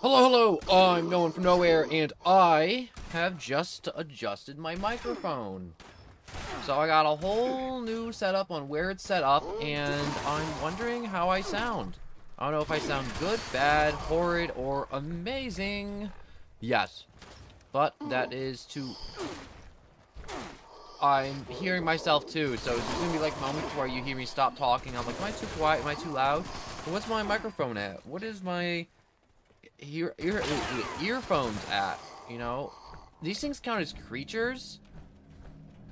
Hello, I'm Nolan from Nowhere, and I have just adjusted my microphone. So I got a whole new setup on where it's set up, and I'm wondering how I sound. I don't know if I sound good, bad, horrid, or amazing. Yes, but that is to... I'm hearing myself too, so there's gonna be like moments where you hear me stop talking. I'm like, am I too quiet? Am I too loud? And what's my microphone at? What is my... earphones at, you know? These things count as creatures?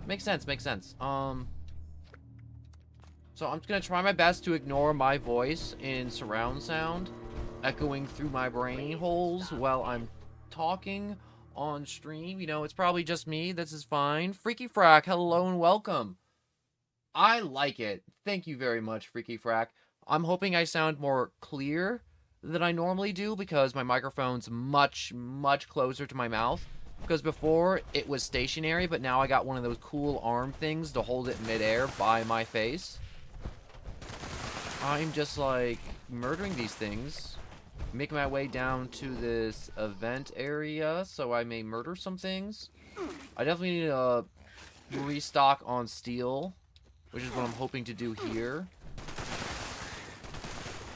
Makes sense, makes sense. So I'm just gonna try my best to ignore my voice in surround sound echoing through my brain holes while I'm talking on stream. You know, it's probably just me. This is fine. Freaky Frack, hello and welcome. I like it. Thank you very much, Freaky Frack. I'm hoping I sound more clear than I normally do because my microphone's much closer to my mouth. Because before, it was stationary, but now I got one of those cool arm things to hold it midair by my face. I'm just, like, murdering these things. Making my way down to this event area so I may murder some things. I definitely need to restock on steel, which is what I'm hoping to do here.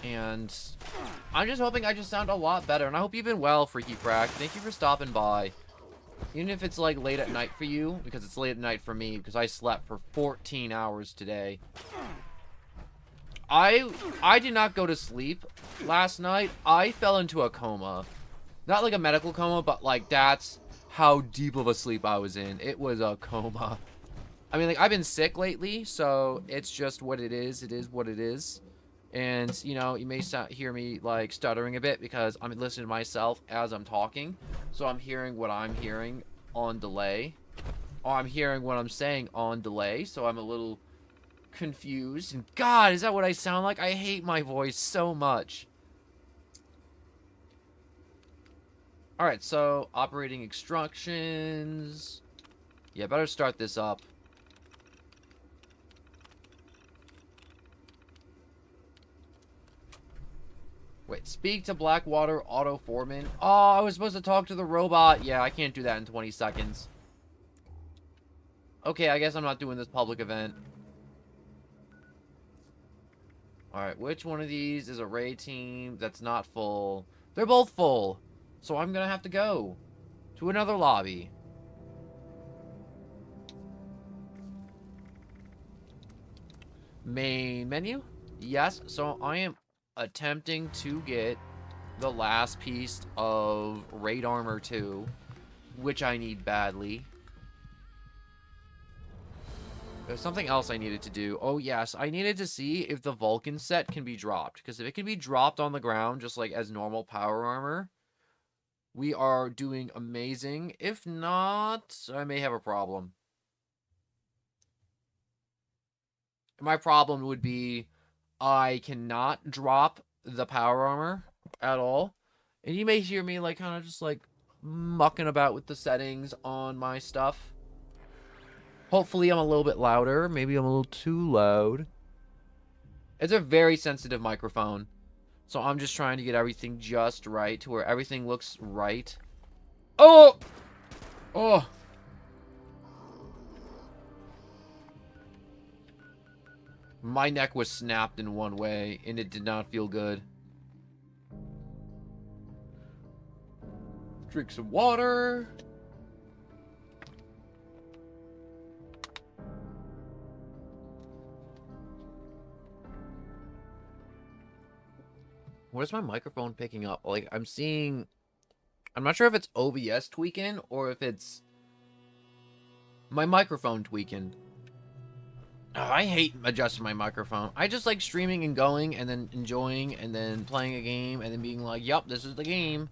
And I'm just hoping I just sound a lot better. And I hope you've been well, Freaky Frack. Thank you for stopping by. Even if it's like late at night for you, because it's late at night for me, because I slept for 14 hours today. I did not go to sleep last night. I fell into a coma. Not like a medical coma, but like that's how deep of a sleep I was in. It was a coma. I mean, like, I've been sick lately, so it's just what it is. It is what it is. And, you know, you may hear me, like, stuttering a bit because I'm listening to myself as I'm talking. So I'm hearing what I'm hearing on delay. Or I'm hearing what I'm saying on delay. So I'm a little confused. And, God, is that what I sound like? I hate my voice so much. Alright, so operating instructions. Yeah, better start this up. Wait, speak to Blackwater Auto Foreman. Oh, I was supposed to talk to the robot. Yeah, I can't do that in 20 seconds. Okay, I guess I'm not doing this public event. Alright, which one of these is a raid team that's not full? They're both full. So I'm gonna have to go to another lobby. Main menu? Yes, so I am attempting to get the last piece of Raid Armor 2, which I need badly. There's something else I needed to do. Oh, yes, I needed to see if the Vulcan set can be dropped. Because if it can be dropped on the ground, just like as normal power armor, we are doing amazing. If not, I may have a problem. My problem would be I cannot drop the power armor at all. And you may hear me like kind of just like mucking about with the settings on my stuff. Hopefully I'm a little bit louder. Maybe I'm a little too loud. It's a very sensitive microphone. So I'm just trying to get everything just right to where everything looks right. Oh! Oh! My neck was snapped in one way, and it did not feel good. Drink some water. What is my microphone picking up? Like, I'm seeing... I'm not sure if it's OBS tweaking, or if it's... my microphone tweaking. Oh, I hate adjusting my microphone. I just like streaming and going, and then enjoying, and then playing a game, and then being like, yup, this is the game.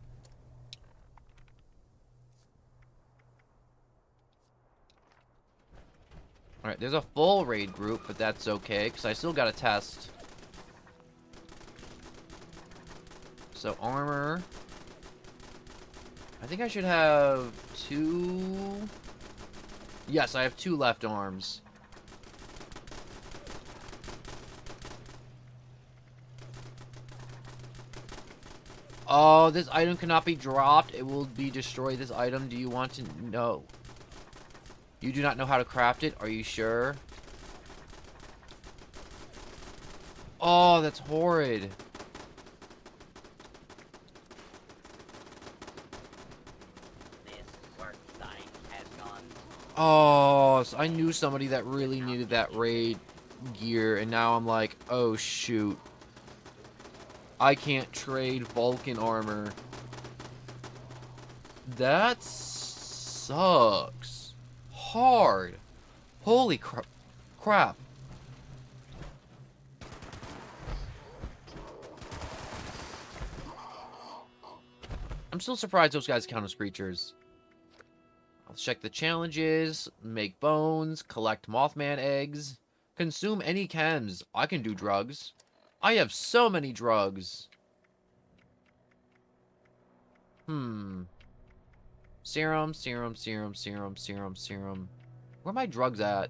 Alright, there's a full raid group, but that's okay, because I still got a test. So, armor. I think I should have 2... Yes, I have 2 left arms. Oh, this item cannot be dropped. It will be destroyed. This item, do you want to know? You do not know how to craft it? Are you sure? Oh, that's horrid. Oh, so I knew somebody that really needed that raid gear, and now I'm like, oh shoot. I can't trade Vulcan armor. That sucks. Hard. Holy crap. I'm still surprised those guys count as creatures. Let's check the challenges. Make bones. Collect Mothman eggs. Consume any chems. I can do drugs. I have so many drugs. Serum, serum, serum, serum, serum, serum. Where are my drugs at?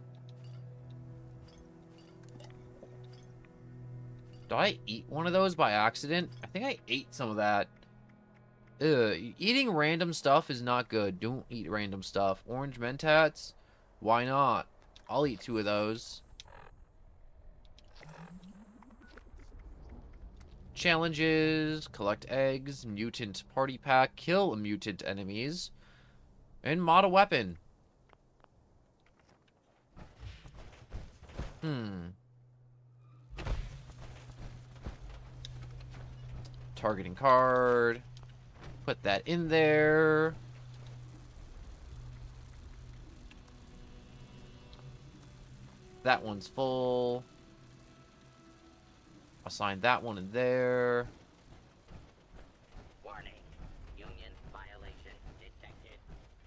Did I eat one of those by accident? I think I ate some of that. Ugh, eating random stuff is not good. Don't eat random stuff. Orange Mentats? Why not? I'll eat 2 of those. Challenges. Collect eggs. Mutant party pack. Kill mutant enemies. And mod a weapon. Targeting card. Put that in there. That one's full. Assign that one in there. Warning. Union violation detected.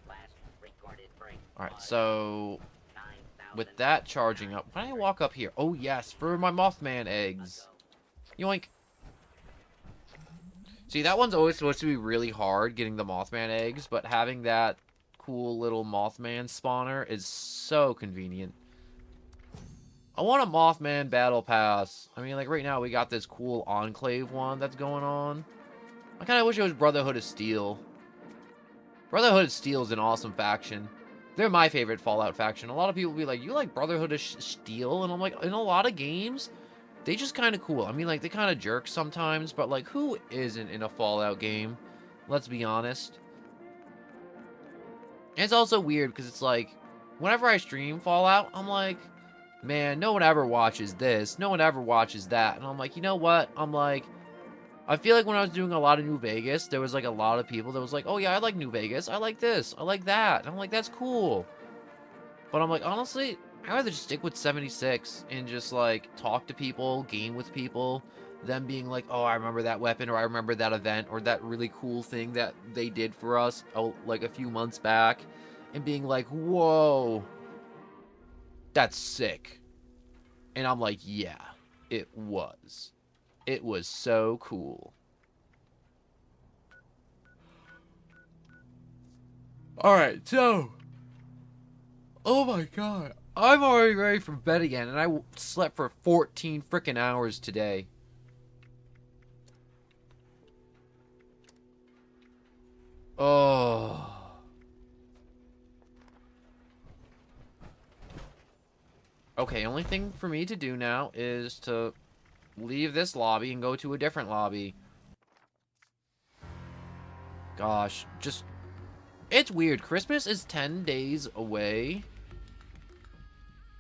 Last recorded break. Alright, so with that charging up, when I walk up here, oh yes, for my Mothman eggs. Yoink. See, that one's always supposed to be really hard, getting the Mothman eggs, but having that cool little Mothman spawner is so convenient. I want a Mothman battle pass. I mean, like, right now we got this cool Enclave one that's going on. I kind of wish it was Brotherhood of Steel. Brotherhood of Steel is an awesome faction. They're my favorite Fallout faction. A lot of people be like, you like Brotherhood of Steel? And I'm like, in a lot of games, they just kind of cool. I mean, like, they kind of jerk sometimes, but, like, who isn't in a Fallout game? Let's be honest. And it's also weird, because it's like, whenever I stream Fallout, I'm like, man, no one ever watches this. No one ever watches that. And I'm like, you know what? I'm like, I feel like when I was doing a lot of New Vegas, there was, like, a lot of people that was like, oh, yeah, I like New Vegas. I like this. I like that. And I'm like, that's cool. But I'm like, honestly, I'd rather just stick with 76 and just, like, talk to people, game with people, them being like, oh, I remember that weapon, or I remember that event, or that really cool thing that they did for us, oh, like, a few months back, and being like, whoa, that's sick. And I'm like, yeah, it was. It was so cool. Alright, so, oh my god. I'm already ready for bed again, and I slept for 14 freaking hours today. Oh. Okay, only thing for me to do now is to leave this lobby and go to a different lobby. Gosh, just... It's weird. Christmas is 10 days away.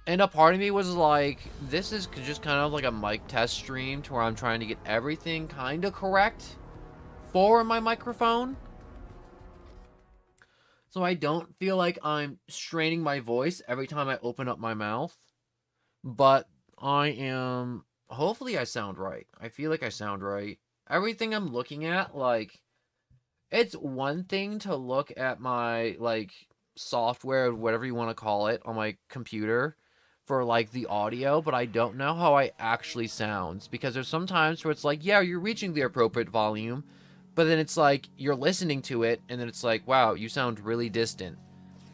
And a part of me was like, this is just kind of like a mic test stream to where I'm trying to get everything kind of correct for my microphone. So I don't feel like I'm straining my voice every time I open up my mouth. But I am... Hopefully I sound right. I feel like I sound right. Everything I'm looking at, like... It's one thing to look at my, like, software, whatever you want to call it, on my computer for, like, the audio, but I don't know how I actually sounds. Because there's some times where it's like, yeah, you're reaching the appropriate volume, but then it's like, you're listening to it, and then it's like, wow, you sound really distant.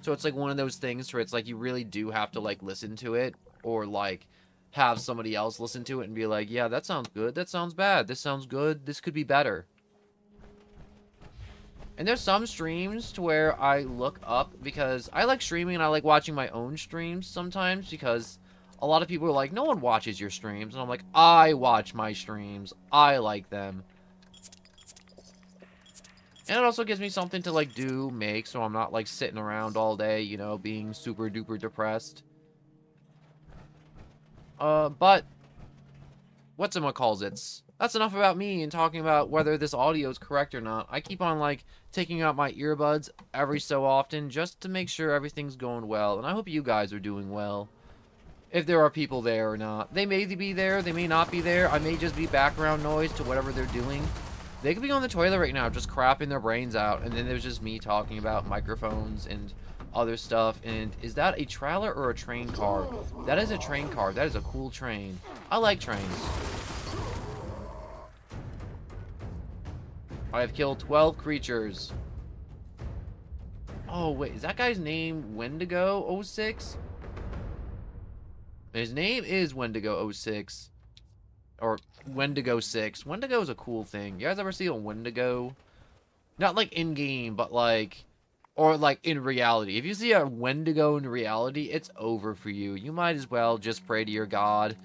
So it's like one of those things where it's like, you really do have to, like, listen to it, or, like, have somebody else listen to it and be like, yeah, that sounds good, that sounds bad, this sounds good, this could be better. And there's some streams to where I look up because I like streaming and I like watching my own streams sometimes because a lot of people are like, no one watches your streams. And I'm like, I watch my streams. I like them. And it also gives me something to, like, make, so I'm not, like, sitting around all day, you know, being super duper depressed. But whatchamacallits? That's enough about me and talking about whether this audio is correct or not. I keep on, like, taking out my earbuds every so often just to make sure everything's going well, and I hope you guys are doing well. If there are people there or not. They may be there, they may not be there. I may just be background noise to whatever they're doing. They could be on the toilet right now, just crapping their brains out, and then there's just me talking about microphones and other stuff. And is that a trailer or a train car? That is a train car. That is a cool train. I like trains. I have killed 12 creatures. Oh, wait. Is that guy's name Wendigo06? His name is Wendigo06. Or Wendigo 6. Wendigo is a cool thing. You guys ever see a Wendigo? Not like in-game, but like... Or like in reality. If you see a Wendigo in reality, it's over for you. You might as well just pray to your god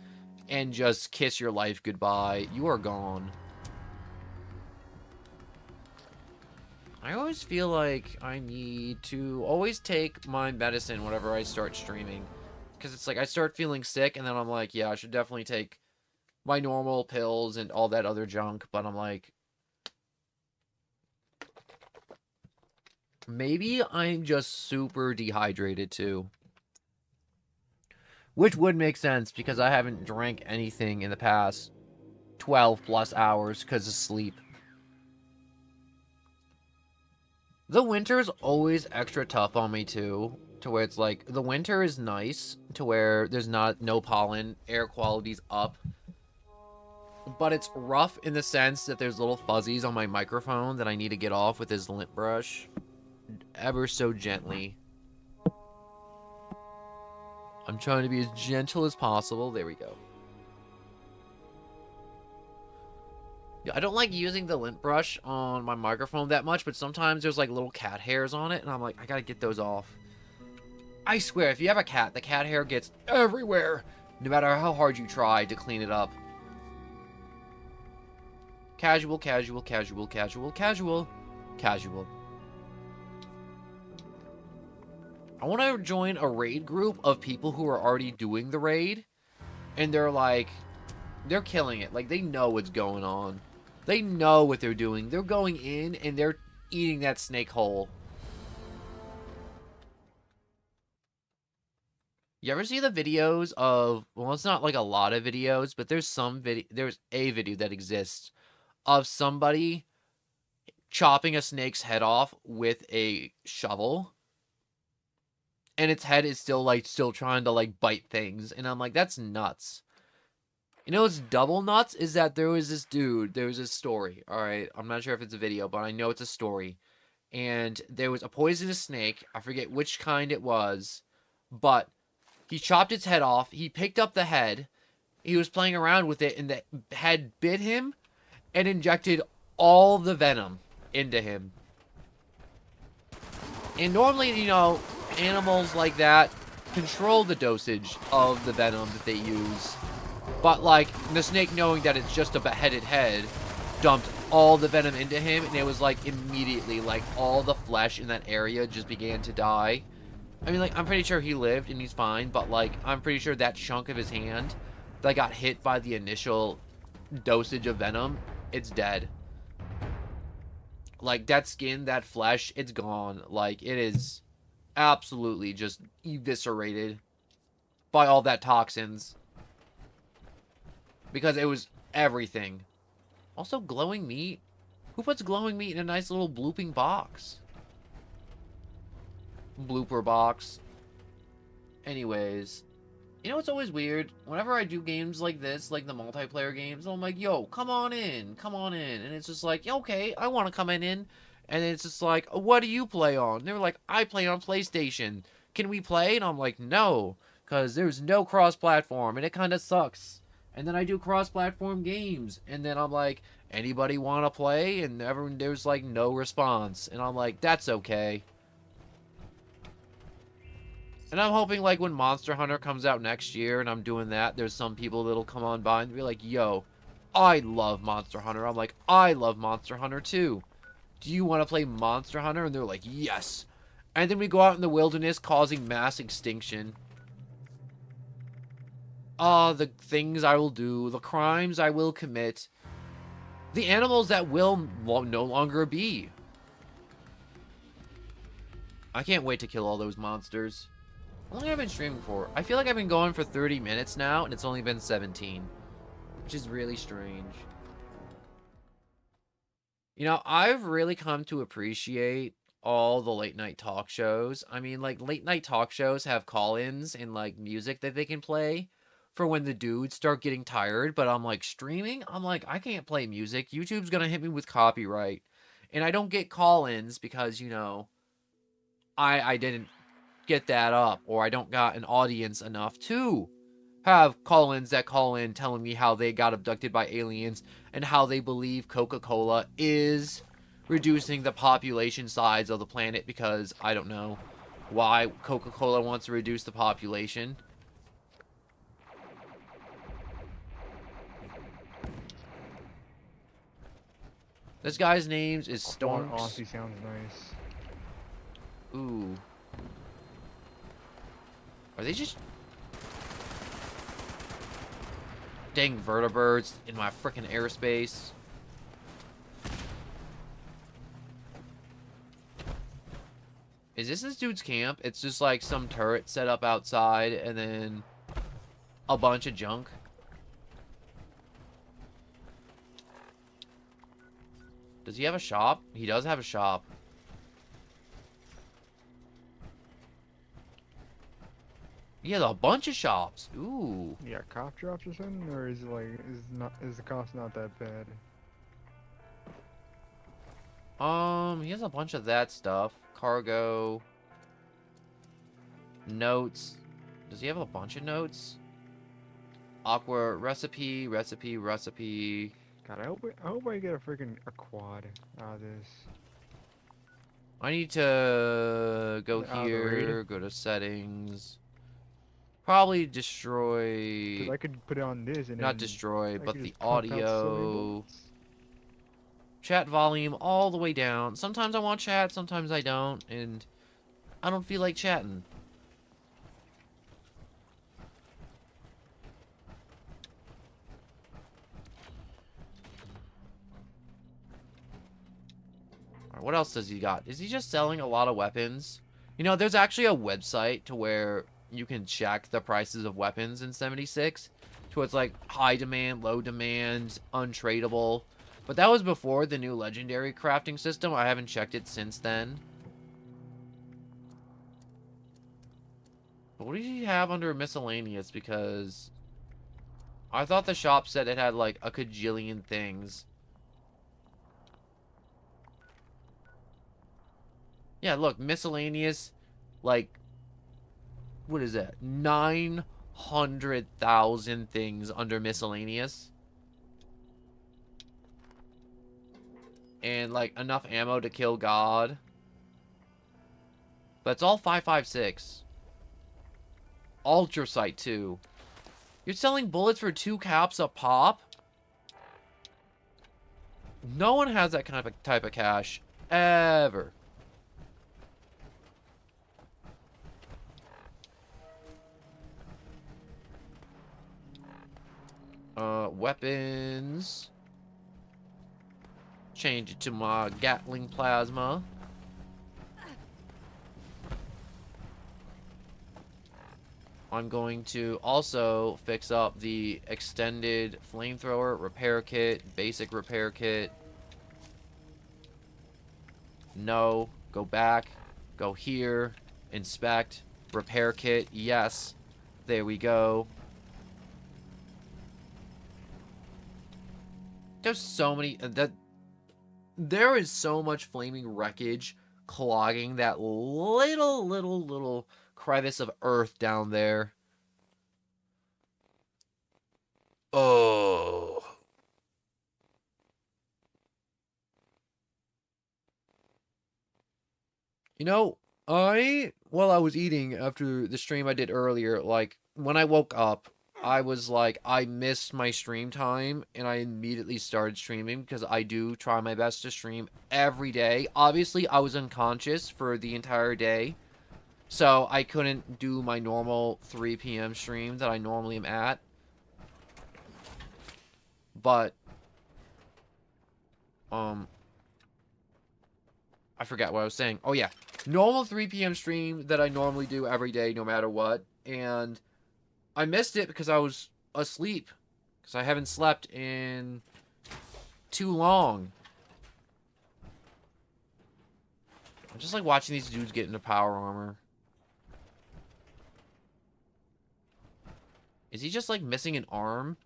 and just kiss your life goodbye. You are gone. I always feel like I need to always take my medicine whenever I start streaming. Because it's like I start feeling sick and then I'm like, yeah, I should definitely take my normal pills and all that other junk, but I'm like, maybe I'm just super dehydrated too. Which would make sense because I haven't drank anything in the past 12 plus hours because of sleep. The winter's always extra tough on me too, to where it's like, the winter is nice to where there's no pollen, air quality's up. But it's rough in the sense that there's little fuzzies on my microphone that I need to get off with this lint brush. Ever so gently. I'm trying to be as gentle as possible. There we go. Yeah, I don't like using the lint brush on my microphone that much, but sometimes there's like little cat hairs on it, and I'm like, I gotta get those off. I swear, if you have a cat, the cat hair gets everywhere, no matter how hard you try to clean it up. Casual, casual, casual, casual, casual, casual. I want to join a raid group of people who are already doing the raid. And they're like, they're killing it. Like, they know what's going on. They know what they're doing. They're going in and they're eating that snake whole. You ever see the videos of, well, it's not like a lot of videos, but there's a video that exists of somebody chopping a snake's head off with a shovel, and its head is still trying to like bite things, and I'm like, that's nuts. You know what's double nuts is that there was this story, all right, I'm not sure if it's a video, but I know it's a story, and there was a poisonous snake, I forget which kind it was, but he chopped its head off, he picked up the head, he was playing around with it, and the head bit him and injected all the venom into him. And normally, you know, animals like that control the dosage of the venom that they use. But, like, the snake, knowing that it's just a beheaded head, dumped all the venom into him, and it was, like, immediately, like, all the flesh in that area just began to die. I mean, like, I'm pretty sure he lived and he's fine, but, like, I'm pretty sure that chunk of his hand that got hit by the initial dosage of venom, it's dead. Like, that skin, that flesh, it's gone. Like, it is absolutely just eviscerated by all that toxins. Because it was everything. Also, glowing meat? Who puts glowing meat in a nice little blooping box? Blooper box. Anyways. You know what's always weird? Whenever I do games like this, like the multiplayer games, I'm like, yo, come on in. And it's just like, okay, I want to come in. And it's just like, what do you play on? And they're like, I play on PlayStation. Can we play? And I'm like, no, because there's no cross-platform, and it kind of sucks. And then I do cross-platform games, and then I'm like, anybody want to play? And everyone, there's like no response. And I'm like, that's okay. And I'm hoping like when Monster Hunter comes out next year and I'm doing that, there's some people that'll come on by and be like, yo, I love Monster Hunter. I'm like, I love Monster Hunter too. Do you want to play Monster Hunter? And they're like, yes. And then we go out in the wilderness causing mass extinction. The things I will do, the crimes I will commit, the animals that will no longer be. I can't wait to kill all those monsters. How long have I been streaming for? I feel like I've been going for 30 minutes now, and it's only been 17. Which is really strange. You know, I've really come to appreciate all the late night talk shows. I mean, like, late night talk shows have call-ins and, like, music that they can play for when the dudes start getting tired. But I'm like, streaming? I'm like, I can't play music. YouTube's gonna hit me with copyright. And I don't get call-ins because, you know, I didn't get that up, or I don't got an audience enough to have call-ins that call in telling me how they got abducted by aliens and how they believe Coca-Cola is reducing the population size of the planet because I don't know why Coca-Cola wants to reduce the population. This guy's name is Storms. Aussie sounds nice. Ooh. Are they just... Dang vertibirds in my frickin' airspace. Is this dude's camp? It's just like some turret set up outside and then a bunch of junk. Does he have a shop? He does have a shop. He has a bunch of shops. Ooh. Yeah, cop drops or something, or is it like is the cost not that bad? He has a bunch of that stuff. Cargo. Notes. Does he have a bunch of notes? Aqua recipe. God, I hope I get a quad out of this. I need to go Out of the here, raid? go to settings. Probably destroy. Cause I could put it on this and Not then destroy, I but could the just pump out so many audio. bullets. Chat volume all the way down. Sometimes I want chat, sometimes I don't, and I don't feel like chatting. Alright, what else does he got? Is he just selling a lot of weapons? You know, there's actually a website to where you can check the prices of weapons in 76. So it's like high demand, low demand, untradeable. But that was before the new legendary crafting system. I haven't checked it since then. But what did he have under miscellaneous? Because I thought the shop said it had like a cajillion things. Yeah, look, miscellaneous, like, what is that? 900,000 things under miscellaneous. And, like, enough ammo to kill God. But it's all 5.56. Ultra sight, too. You're selling bullets for 2 caps a pop? No one has that kind of type of cash. Ever. Weapons. Change it to my Gatling plasma. I'm going to also fix up the extended flamethrower repair kit, basic repair kit. No, go back, go here, inspect, repair kit, yes. There we go. There's so many there is so much flaming wreckage clogging that little crevice of earth down there. Oh. You know, while I was eating after the stream I did earlier, like, when I woke up, I was like, I missed my stream time, and I immediately started streaming because I do try my best to stream every day. Obviously, I was unconscious for the entire day, so I couldn't do my normal 3 p.m. stream that I normally am at. But, I forgot what I was saying. Oh, yeah. Normal 3 p.m. stream that I normally do every day, no matter what. And I missed it because I was asleep. Because I haven't slept in too long. I'm just like watching these dudes get into power armor. Is he just like missing an arm?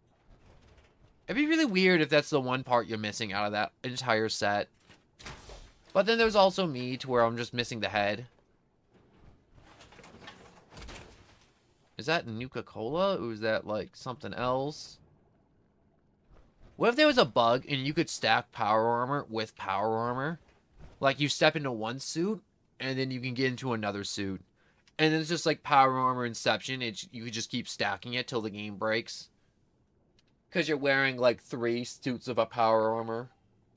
It'd be really weird if that's the one part you're missing out of that entire set. But then there's also me, to where I'm just missing the head. Is that Nuka-Cola? Or is that, like, something else? What if there was a bug and you could stack power armor with power armor? Like, you step into one suit, and then you can get into another suit. And it's just like power armor Inception. You could just keep stacking it till the game breaks. Because you're wearing, like, 3 suits of a power armor.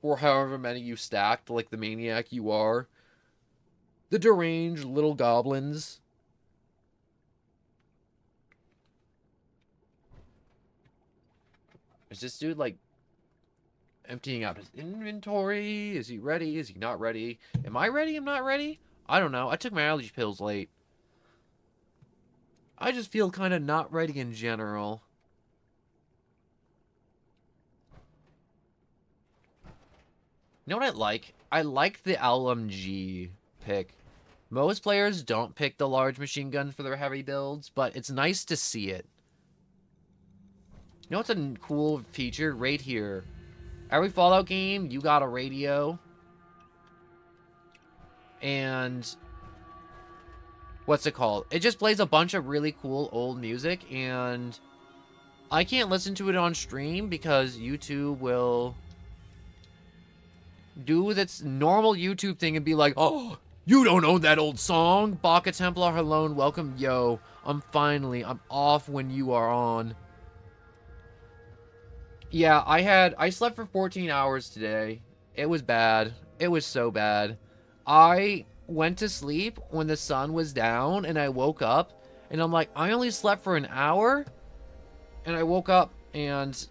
Or however many you stacked, like the maniac you are. The deranged little goblins. Is this dude, like, emptying out his inventory? Is he ready? Is he not ready? Am I ready? I'm not ready? I don't know. I took my allergy pills late. I just feel kind of not ready in general. You know what I like? I like the LMG pick. Most players don't pick the large machine gun for their heavy builds, but it's nice to see it. You know what's a cool feature? Right here. Every Fallout game, you got a radio. And what's it called? It just plays a bunch of really cool old music, and I can't listen to it on stream because YouTube will do its normal YouTube thing and be like, oh, you don't own that old song. Baka Templar Hello, welcome. Yo, I'm off when you are on. Yeah, I slept for 14 hours today. It was bad. It was so bad. I went to sleep when the sun was down, and I woke up, and I'm like, I only slept for an hour? And I woke up, and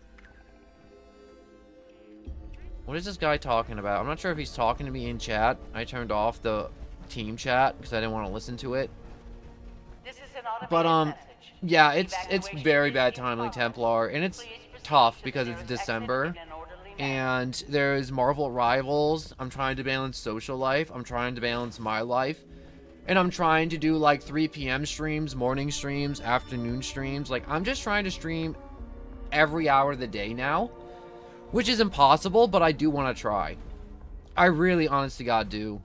what is this guy talking about? I'm not sure if he's talking to me in chat. I turned off the team chat because I didn't want to listen to it. But, yeah, it's very bad timing, Templar, and it's tough because it's December, and there's Marvel Rivals. I'm trying to balance social life. I'm trying to balance my life, and I'm trying to do, like, 3 p.m. streams, morning streams, afternoon streams. Like, I'm just trying to stream every hour of the day now. Which is impossible, but I do want to try. I really, honest to God, do.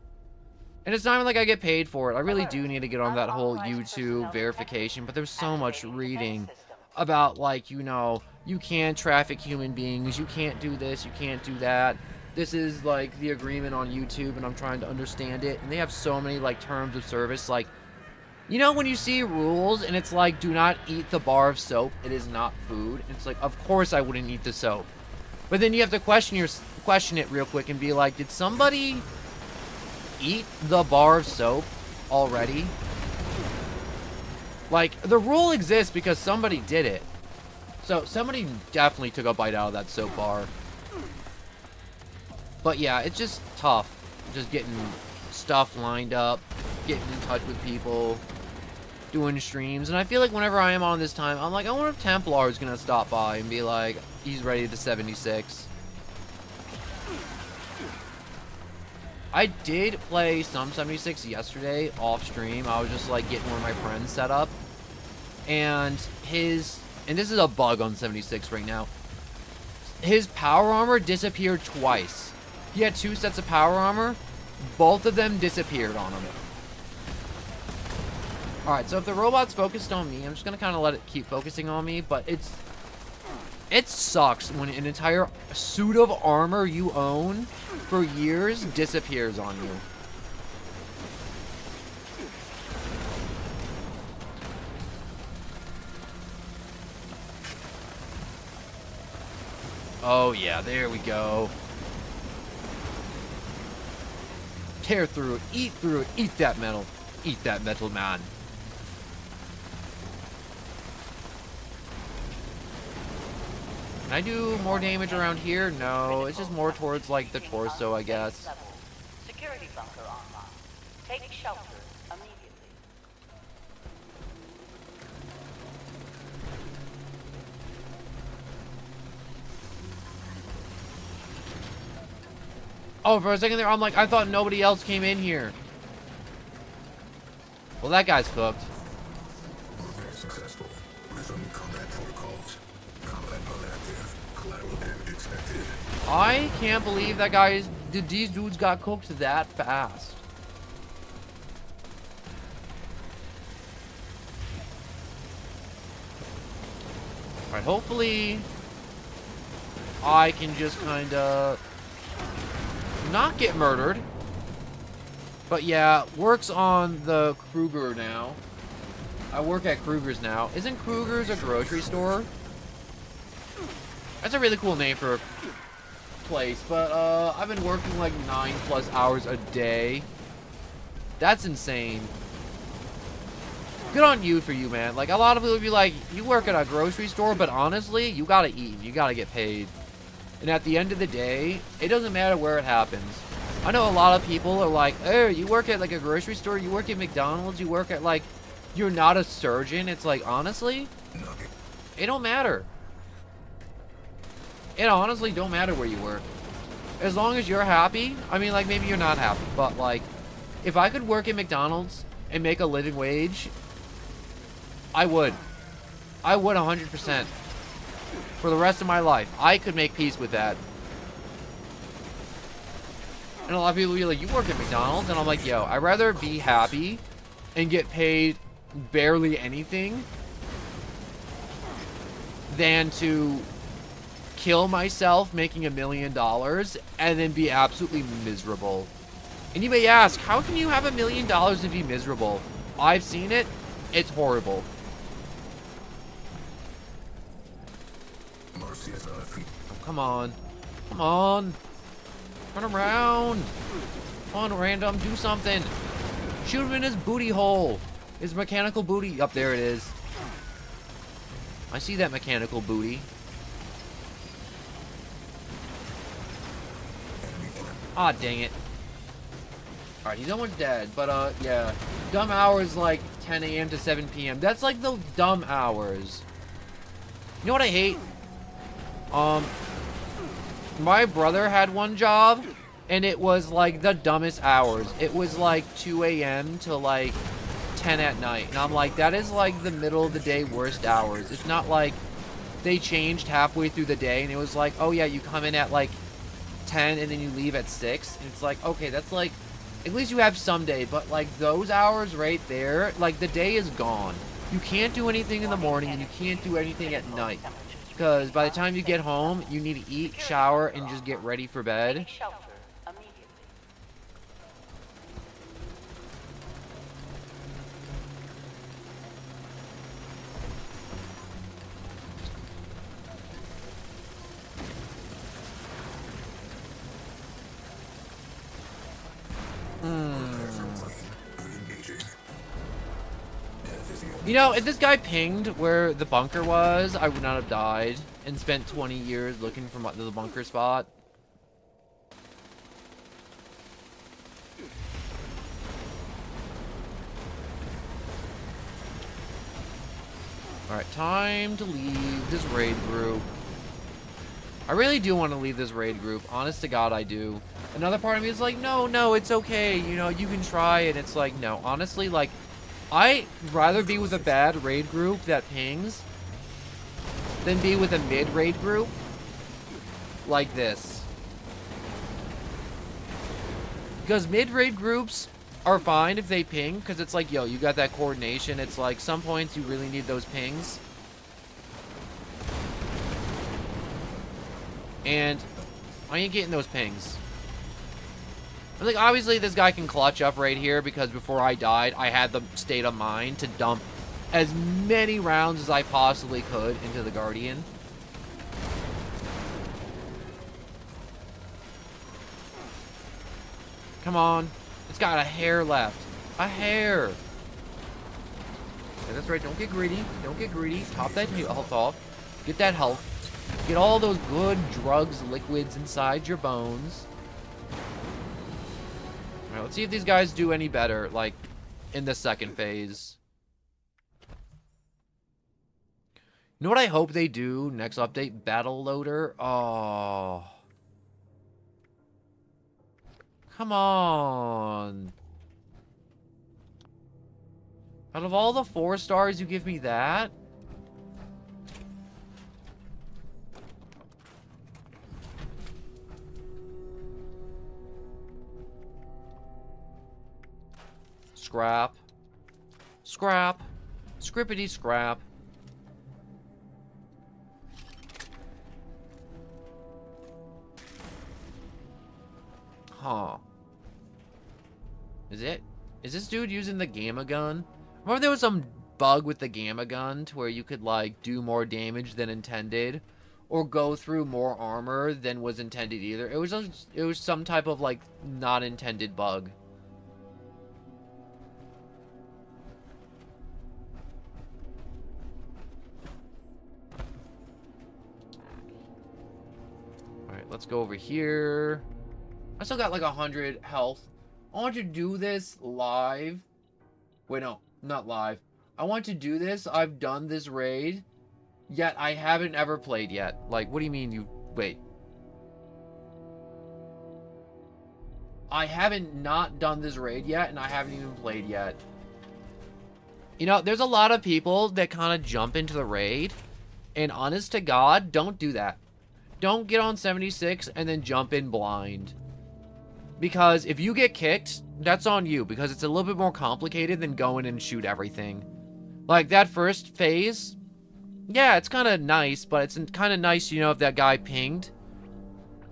And it's not even like I get paid for it. I really do need to get on that whole YouTube verification, but there's so much reading about, like, you know, you can't traffic human beings, you can't do this, you can't do that. This is, like, the agreement on YouTube, and I'm trying to understand it. And they have so many, like, terms of service, like, you know when you see rules, and it's like, do not eat the bar of soap, it is not food. It's like, of course I wouldn't eat the soap. But then you have to question it real quick and be like, did somebody eat the bar of soap already? Like, the rule exists because somebody did it. So, somebody definitely took a bite out of that soap bar. But yeah, it's just tough. Just getting stuff lined up, getting in touch with people, doing streams. And I feel like whenever I am on this time, I'm like, I wonder if Templar is going to stop by and be like, he's ready to 76. I did play some 76 yesterday off stream. I was just like getting one of my friends set up. And this is a bug on 76 right now. His power armor disappeared twice. He had 2 sets of power armor. Both of them disappeared on him. Alright, so if the robot's focused on me, I'm just going to kind of let it keep focusing on me. But it sucks when an entire suit of armor you own for years disappears on you. Oh, yeah, there we go. Tear through it, eat that metal. Eat that metal, man. Can I do more damage around here? No, it's just more towards, like, the torso, I guess. Security bunker online. Take shelter immediately. Oh, for a second there, I'm like, I thought nobody else came in here. Well, that guy's cooked. Movement successful. Resuming combat protocols. Combat unactive. Collateral damage expected. I can't believe that guys, these dudes got cooked that fast. Alright, hopefully I can just kind of not get murdered. But yeah, works on the Kruger now. I work at Kruger's now. Isn't Kruger's a grocery store? That's a really cool name for a place, but I've been working like 9+ hours a day. That's insane. Good on you for you, man. Like, a lot of people would be like, you work at a grocery store, but honestly, you gotta eat. You gotta get paid. And at the end of the day, it doesn't matter where it happens. I know a lot of people are like, oh, you work at like a grocery store, you work at McDonald's, you work at like, you're not a surgeon. It's like, honestly, it don't matter. It honestly don't matter where you work. As long as you're happy. I mean, like, maybe you're not happy, but like, if I could work at McDonald's and make a living wage, I would. I would 100%. For the rest of my life. I could make peace with that. And a lot of people will be like, you work at McDonald's? And I'm like, yo, I'd rather be happy and get paid barely anything than to kill myself making $1 million and then be absolutely miserable. And you may ask, how can you have $1 million and be miserable? I've seen it. It's horrible. Mercy is on our feet. Oh, come on. Come on. Turn around. Come on, random. Do something. Shoot him in his booty hole. His mechanical booty. Up there it is. I see that mechanical booty. Ah, dang it. Alright, he's almost dead. But, yeah. Dumb hours like 10 a.m. to 7 p.m. That's like the dumb hours. You know what I hate? My brother had one job, and it was like the dumbest hours. It was like 2 a.m. to like 10 at night. And I'm like, that is like the middle of the day worst hours. It's not like they changed halfway through the day, and it was like, oh yeah, you come in at like 10 and then you leave at 6. And it's like, okay, that's like, at least you have some day. But like those hours right there, like the day is gone. You can't do anything in the morning, and you can't do anything at night. Because by the time you get home, you need to eat, shower, and just get ready for bed. Take shelter immediately. You know, if this guy pinged where the bunker was, I would not have died and spent 20 years looking for the bunker spot. Alright, time to leave this raid group. I really do want to leave this raid group. Honest to God, I do. Another part of me is like, no, it's okay. You know, you can try it. It's like, no. Honestly, like, I'd rather be with a bad raid group that pings than be with a mid-raid group like this. Because mid-raid groups are fine if they ping, because it's like, yo, you got that coordination. It's like, some points you really need those pings. And I ain't getting those pings. I think obviously this guy can clutch up right here because before I died, I had the state of mind to dump as many rounds as I possibly could into the Guardian. Come on. It's got a hair left. A hair. Yeah, that's right. Don't get greedy. Don't get greedy. Top that health off. Get that health. Get all those good drugs, liquids inside your bones. Alright, let's see if these guys do any better, like, in the second phase. You know what I hope they do next update? Battle Loader? Oh. Come on. Out of all the 4 stars, you give me that? Scrap. Scrap. Scrippity scrap. Huh. Is it? Is this dude using the gamma gun? Remember there was some bug with the gamma gun to where you could, like, do more damage than intended? Or go through more armor than was intended either. It was some type of, like, not intended bug. Alright, let's go over here. I still got like 100 health. I want to do this live. Wait, no, not live. I want to do this. I've done this raid, yet I haven't ever played yet. Like, what do you mean you... Wait. I haven't not done this raid yet, and I haven't even played yet. You know, there's a lot of people that kind of jump into the raid, and honest to God, don't do that. Don't get on 76 and then jump in blind. Because if you get kicked, that's on you. Because it's a little bit more complicated than going and shoot everything. Like, that first phase, yeah, it's kind of nice. But it's kind of nice, you know, if that guy pinged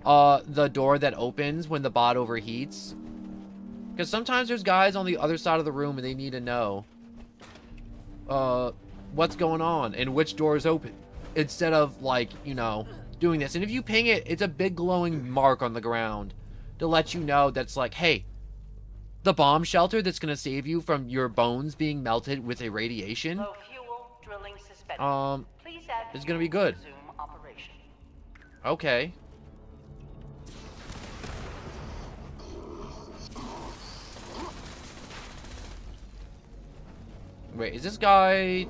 the door that opens when the bot overheats. Because sometimes there's guys on the other side of the room and they need to know what's going on and which door is open. Instead of, like, you know, doing this. And if you ping it, it's a big glowing mark on the ground to let you know that's like, hey, the bomb shelter that's going to save you from your bones being melted with irradiation, Low fuel, drilling suspended. Please add it's going to be good. resume operation. Okay. Wait, is this guy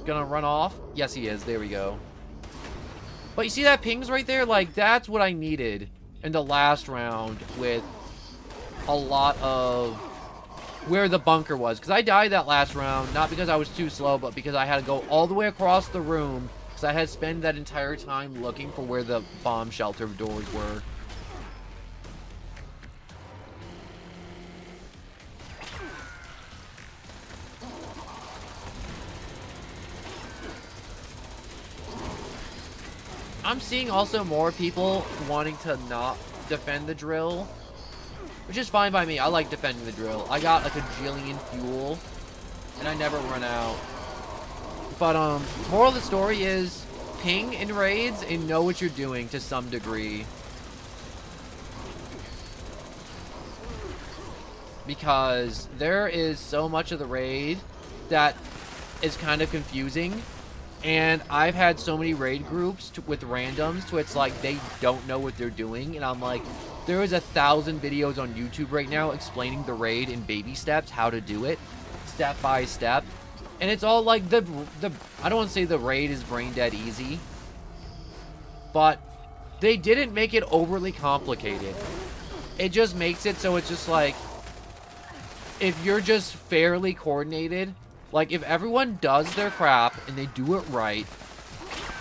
gonna run off? Yes, he is. There we go. But you see that pings right there? Like, that's what I needed in the last round with a lot of where the bunker was. Because I died that last round, not because I was too slow, but because I had to go all the way across the room. Because I had to spend that entire time looking for where the bomb shelter doors were. I'm seeing also more people wanting to not defend the drill, which is fine by me. I like defending the drill. I got like a jillion fuel, and I never run out. But, moral of the story is, ping in raids and know what you're doing to some degree. Because there is so much of the raid that is kind of confusing. And I've had so many raid groups with randoms to it's like they don't know what they're doing. And I'm like, there is 1,000 videos on YouTube right now explaining the raid in baby steps, how to do it, step by step. And it's all like I don't want to say the raid is brain dead easy, but they didn't make it overly complicated. It just makes it so it's just like, if you're just fairly coordinated, like, if everyone does their crap and they do it right,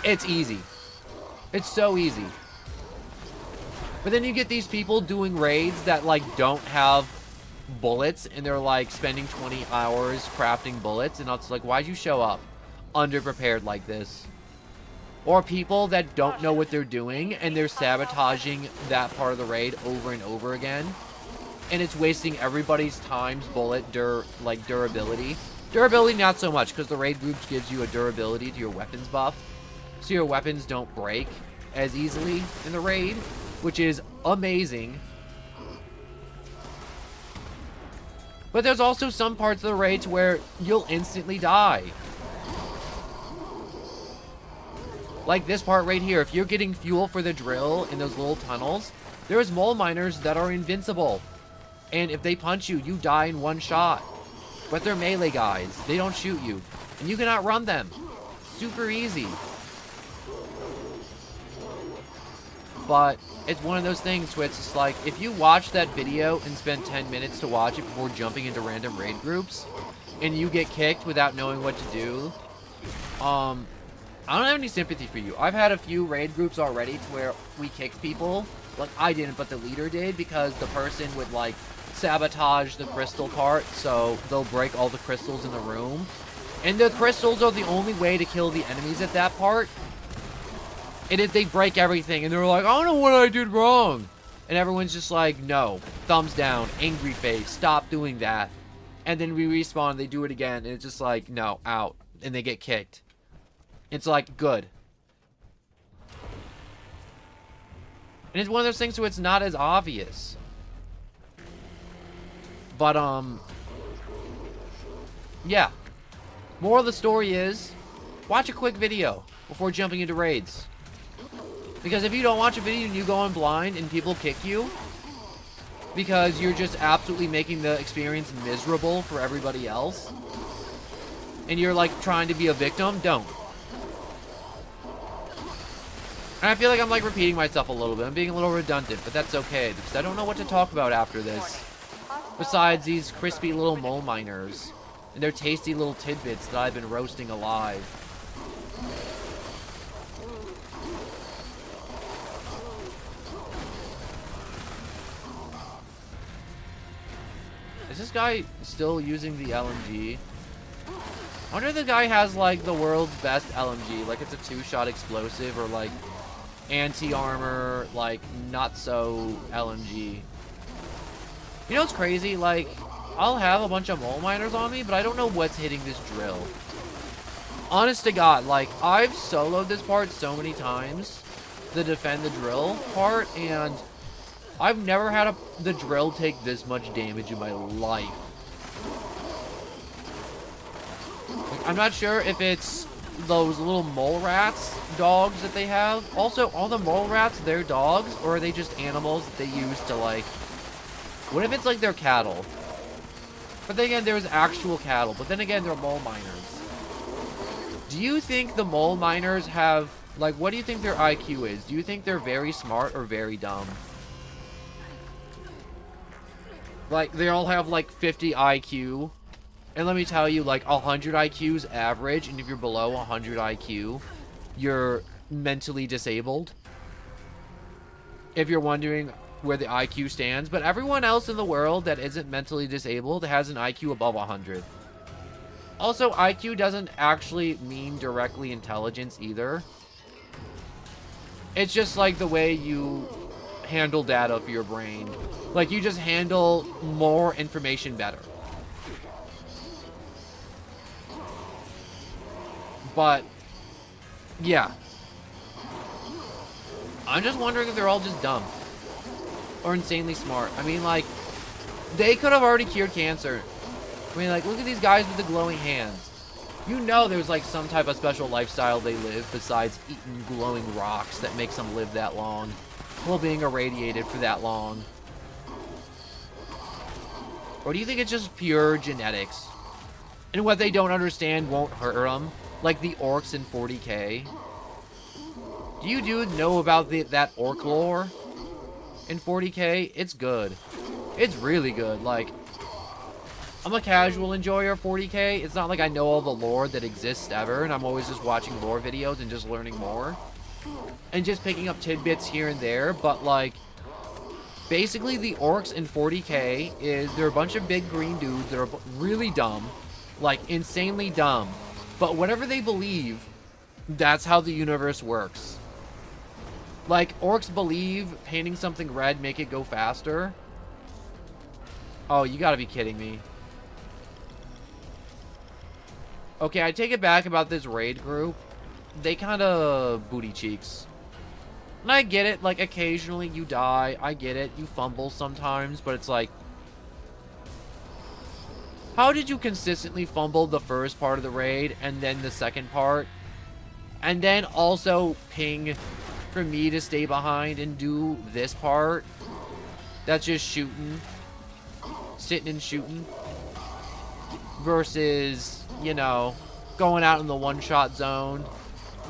it's easy. It's so easy. But then you get these people doing raids that, like, don't have bullets, and they're, like, spending 20 hours crafting bullets, and it's like, why'd you show up underprepared like this? Or people that don't know what they're doing, and they're sabotaging that part of the raid over and over again, and it's wasting everybody's time's bullet durability. Durability, not so much, because the raid groups gives you a durability to your weapons buff. So your weapons don't break as easily in the raid, which is amazing. But there's also some parts of the raid where you'll instantly die. Like this part right here. If you're getting fuel for the drill in those little tunnels, there's mole miners that are invincible. And if they punch you, you die in one shot. But they're melee guys. They don't shoot you. And you can outrun them. Super easy. But it's one of those things where it's just like, if you watch that video and spend 10 minutes to watch it before jumping into random raid groups, and you get kicked without knowing what to do, I don't have any sympathy for you. I've had a few raid groups already to where we kicked people. Like, I didn't, but the leader did, because the person would, like, sabotage the crystal part, so they'll break all the crystals in the room. And the crystals are the only way to kill the enemies at that part. And if they break everything, and they're like, I don't know what I did wrong. And everyone's just like, no. Thumbs down. Angry face. Stop doing that. And then we respawn, they do it again, and it's just like, no, out. And they get kicked. It's like, good. And it's one of those things where it's not as obvious. But, yeah. Moral of the story is, watch a quick video before jumping into raids. Because if you don't watch a video and you go in blind and people kick you, because you're just absolutely making the experience miserable for everybody else, and you're like trying to be a victim, don't. And I feel like I'm like repeating myself a little bit. I'm being a little redundant, but that's okay, because I don't know what to talk about after this. Besides these crispy little mole miners, and their tasty little tidbits that I've been roasting alive. Is this guy still using the LMG? I wonder if the guy has, like, the world's best LMG. Like, it's a 2-shot explosive, or, like, anti-armor, like, not-so LMG. You know what's crazy? Like, I'll have a bunch of mole miners on me, but I don't know what's hitting this drill. Honest to God, like, I've soloed this part so many times to defend the drill part, and I've never had the drill take this much damage in my life. Like, I'm not sure if it's those little mole rats dogs that they have. Also, all the mole rats, they're dogs, or are they just animals that they use to, like... What if it's like their cattle? But then again, there's actual cattle. But then again, they're mole miners. Do you think the mole miners have... Like, what do you think their IQ is? Do you think they're very smart or very dumb? Like, they all have, like, 50 IQ. And let me tell you, like, 100 IQ is average. And if you're below 100 IQ, you're mentally disabled. If you're wondering where the IQ stands. But everyone else in the world that isn't mentally disabled has an IQ above 100. Also, IQ doesn't actually mean directly intelligence either. It's just like the way you handle data for your brain. Like, you just handle more information better. But, yeah. I'm just wondering if they're all just dumb. Or insanely smart. I mean, like, they could have already cured cancer. I mean, like, look at these guys with the glowing hands. You know there's, like, some type of special lifestyle they live besides eating glowing rocks that makes them live that long. While being irradiated for that long. Or do you think it's just pure genetics? And what they don't understand won't hurt them? Like the orcs in 40k? Do you dude know about that orc lore in 40k? It's good. It's really good. Like, I'm a casual enjoyer of 40k. It's not like I know all the lore that exists ever, and I'm always just watching lore videos and just learning more. And just picking up tidbits here and there, but like, basically the orcs in 40k is, they're a bunch of big green dudes that are really dumb, like insanely dumb. But whatever they believe, that's how the universe works. Like, orcs believe painting something red make it go faster. Oh, you gotta be kidding me. Okay, I take it back about this raid group. They kind of booty cheeks. And I get it, like, occasionally you die. I get it. You fumble sometimes, but it's like... how did you consistently fumble the first part of the raid and then the second part? And then also ping for me to stay behind and do this part? That's just shooting. Sitting and shooting. Versus, you know, going out in the one-shot zone,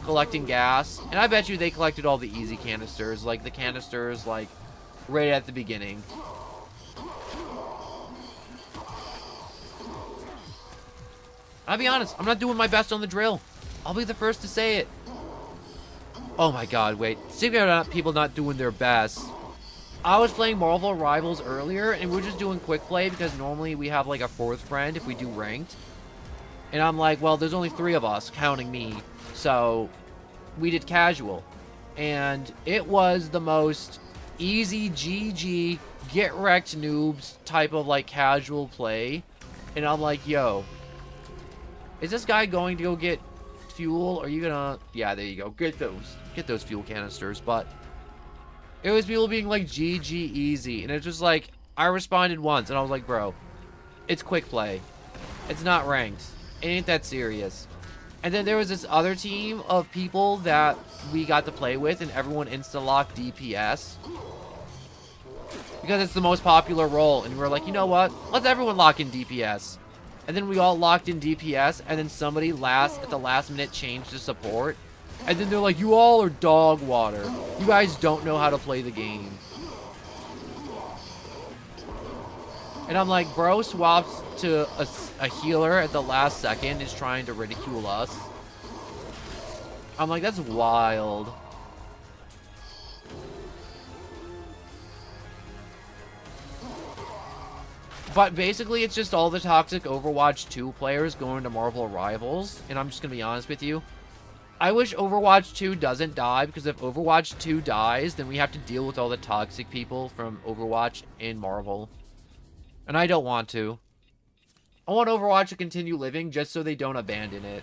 collecting gas. And I bet you they collected all the easy canisters. Like, the canisters, like, right at the beginning. I'll be honest, I'm not doing my best on the drill. I'll be the first to say it. Oh my god, wait. Speaking about people not doing their best, I was playing Marvel Rivals earlier, and we were just doing quick play because normally we have like a fourth friend if we do ranked. And I'm like, well, there's only 3 of us, counting me. So, we did casual. And it was the most easy GG, get wrecked noobs type of like casual play. And I'm like, yo, is this guy going to go get fuel? Are you gonna... Yeah, there you go. Get those fuel canisters. But it was people being like GG easy. And it's just like, I responded once and I was like, bro, it's quick play. It's not ranked. It ain't that serious. And then there was this other team of people that we got to play with and everyone insta-locked DPS. Because it's the most popular role. And we were like, you know what? Let's everyone lock in DPS. And then we all locked in DPS, and then somebody at the last minute changed to support. And then they're like, you all are dog water. You guys don't know how to play the game. And I'm like, bro swaps to a healer at the last second, is trying to ridicule us. I'm like, that's wild. But basically, it's just all the toxic Overwatch 2 players going to Marvel Rivals. And I'm just going to be honest with you. I wish Overwatch 2 doesn't die, because if Overwatch 2 dies, then we have to deal with all the toxic people from Overwatch in Marvel. And I don't want to. I want Overwatch to continue living just so they don't abandon it.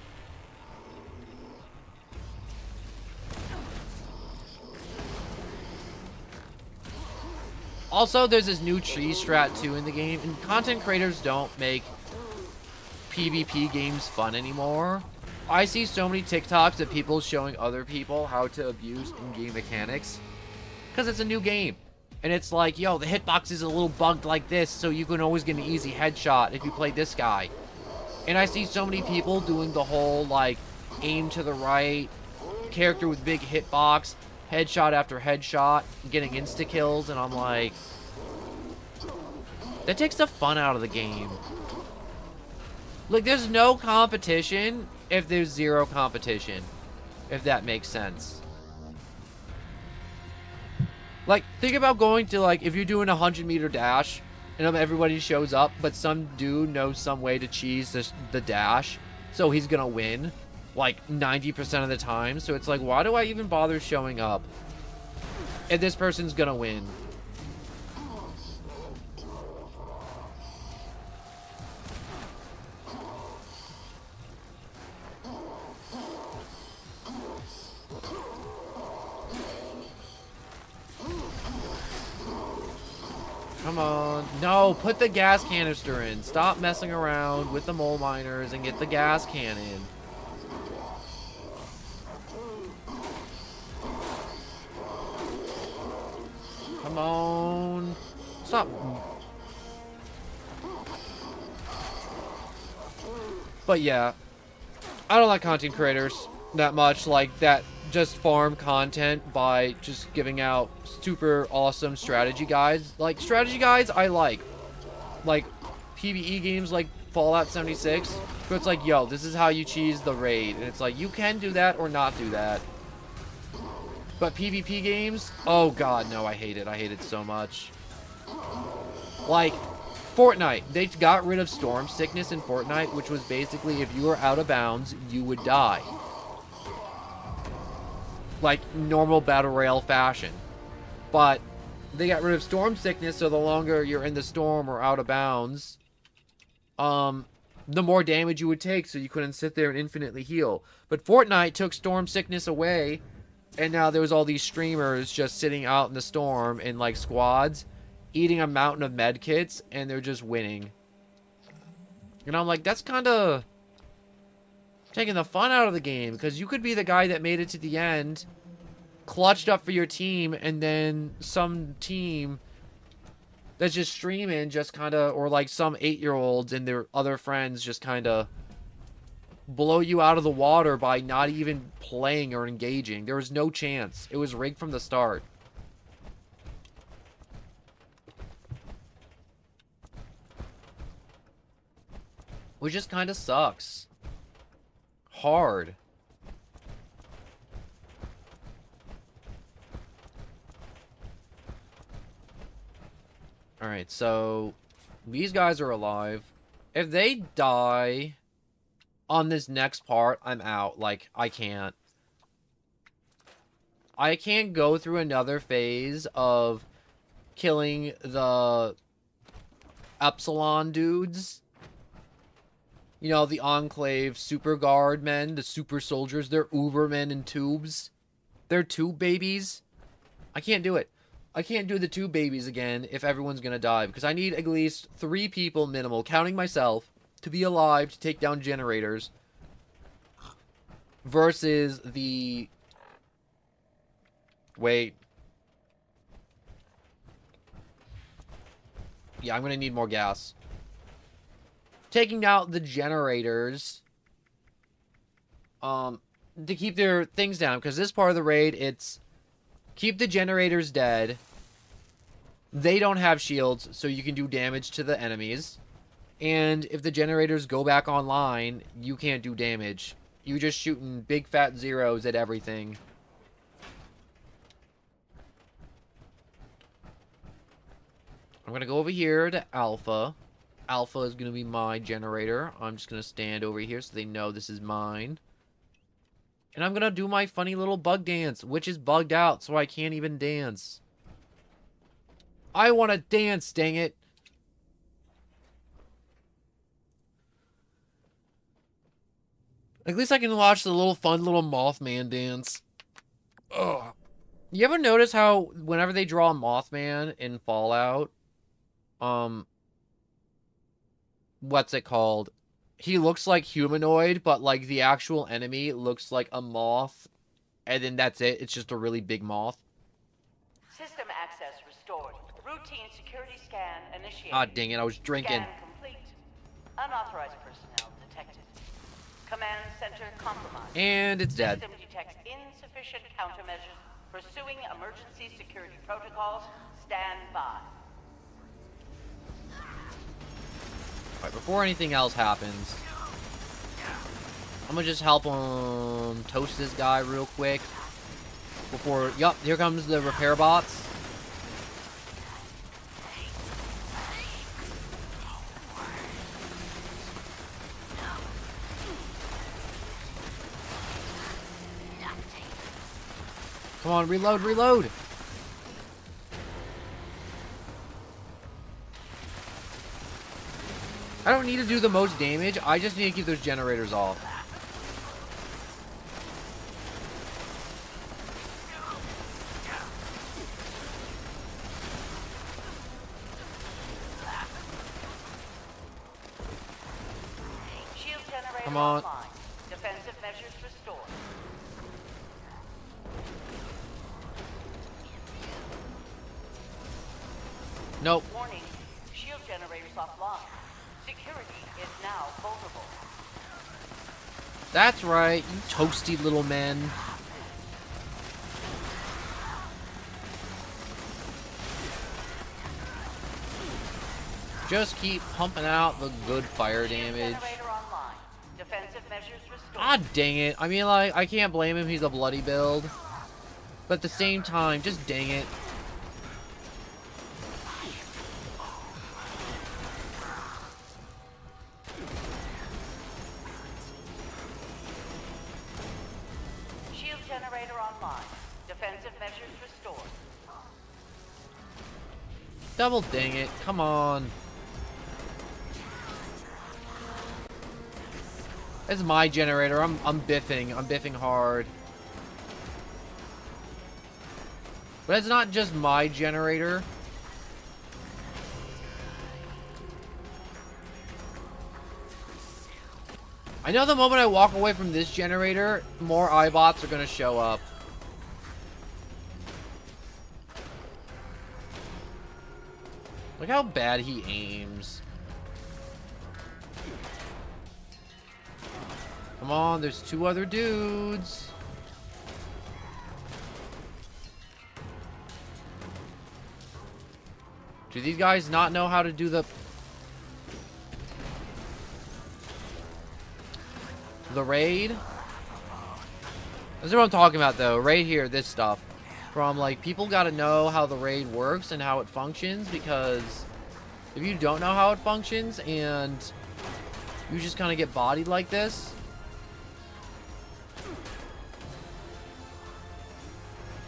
Also, there's this new tree strat too in the game, and content creators don't make PvP games fun anymore. I see so many TikToks of people showing other people how to abuse in-game mechanics, because it's a new game. And it's like, yo, the hitbox is a little bugged like this, so you can always get an easy headshot if you play this guy. And I see so many people doing the whole, like, aim to the right, character with big hitbox, headshot after headshot, getting insta-kills, and I'm like, that takes the fun out of the game. Like, there's no competition if there's zero competition, if that makes sense. Like, think about going to, like, if you're doing a 100-meter dash, and everybody shows up, but some dude knows some way to cheese the dash, so he's gonna win, like, 90% of the time. So it's like, why do I even bother showing up if this person's gonna win? Come on. No, put the gas canister in. Stop messing around with the mole miners and get the gas cannon. Come on. Stop. But yeah, I don't like content creators that much, like that just farm content by just giving out super awesome strategy guides. Like, strategy guides I like PvE games like Fallout 76, but it's like, yo, this is how you cheese the raid, and it's like, you can do that or not do that. But PvP games, oh god, no, I hate it so much. Like Fortnite, they got rid of storm sickness in Fortnite, which was basically if you were out of bounds, you would die. Like normal battle royale fashion. But they got rid of storm sickness, so the longer you're in the storm or out of bounds, the more damage you would take, so you couldn't sit there and infinitely heal. But Fortnite took storm sickness away, and now there was all these streamers just sitting out in the storm in like squads, eating a mountain of med kits, and they're just winning. And I'm like, that's kind of taking the fun out of the game, because you could be the guy that made it to the end, clutched up for your team, and then some team that's just streaming just kind of, or like some 8-year-olds and their other friends just kind of blow you out of the water by not even playing or engaging. There was no chance. It was rigged from the start. Which just kind of sucks. Hard. Alright, so these guys are alive. If they die on this next part, I'm out. Like, I can't. I can't go through another phase of killing the Epsilon dudes. You know, the Enclave super guard men, the super soldiers. They're Ubermen in tubes. They're tube babies. I can't do it. I can't do the tube babies again if everyone's gonna die, because I need at least 3 people minimal, counting myself, to be alive to take down generators. Versus the... Wait. Yeah, I'm gonna need more gas. Taking out the generators to keep their things down, because this part of the raid, it's keep the generators dead. They don't have shields, so you can do damage to the enemies. And if the generators go back online, you can't do damage. You're just shooting big fat zeros at everything. I'm gonna go over here to Alpha. Alpha is going to be my generator. I'm just going to stand over here so they know this is mine. And I'm going to do my funny little bug dance, which is bugged out, so I can't even dance. I want to dance, dang it. At least I can watch the little fun little Mothman dance. Ugh. You ever notice how whenever they draw a Mothman in Fallout, what's it called? He looks like humanoid, but like the actual enemy looks like a moth. And then that's it. It's just a really big moth. System access restored. Routine security scan initiated. Ah, dang it. I was drinking. Scan complete. Unauthorized personnel detected. Command center compromised. And it's dead. System detects insufficient countermeasures. Pursuing emergency security protocols. Stand by. Alright, before anything else happens, I'm gonna just help him toast this guy real quick. Before, yup, here comes the repair bots. Come on, reload, reload! I don't need to do the most damage, I just need to keep those generators off. Shield generator Come on. online. Defensive measures restored. Nope. Warning. Shield generators offline. Security is now vulnerable. That's right, you toasty little men. Just keep pumping out the good fire Shield damage. generator online. Defensive measures restored. Ah, dang it. I mean, like, I can't blame him, he's a bloody build. But at the same time, just dang it. Shield generator online. Defensive measures restored. Double dang it. Come on. This is my generator. I'm biffing. I'm biffing hard. But it's not just my generator. I know the moment I walk away from this generator, more Eyebots are gonna show up. Look how bad he aims. Come on, there's 2 other dudes. Do these guys not know how to do the raid? This is what I'm talking about, though. Right here, this stuff. From, like, people gotta know how the raid works and how it functions, because if you don't know how it functions and you just kind of get bodied like this.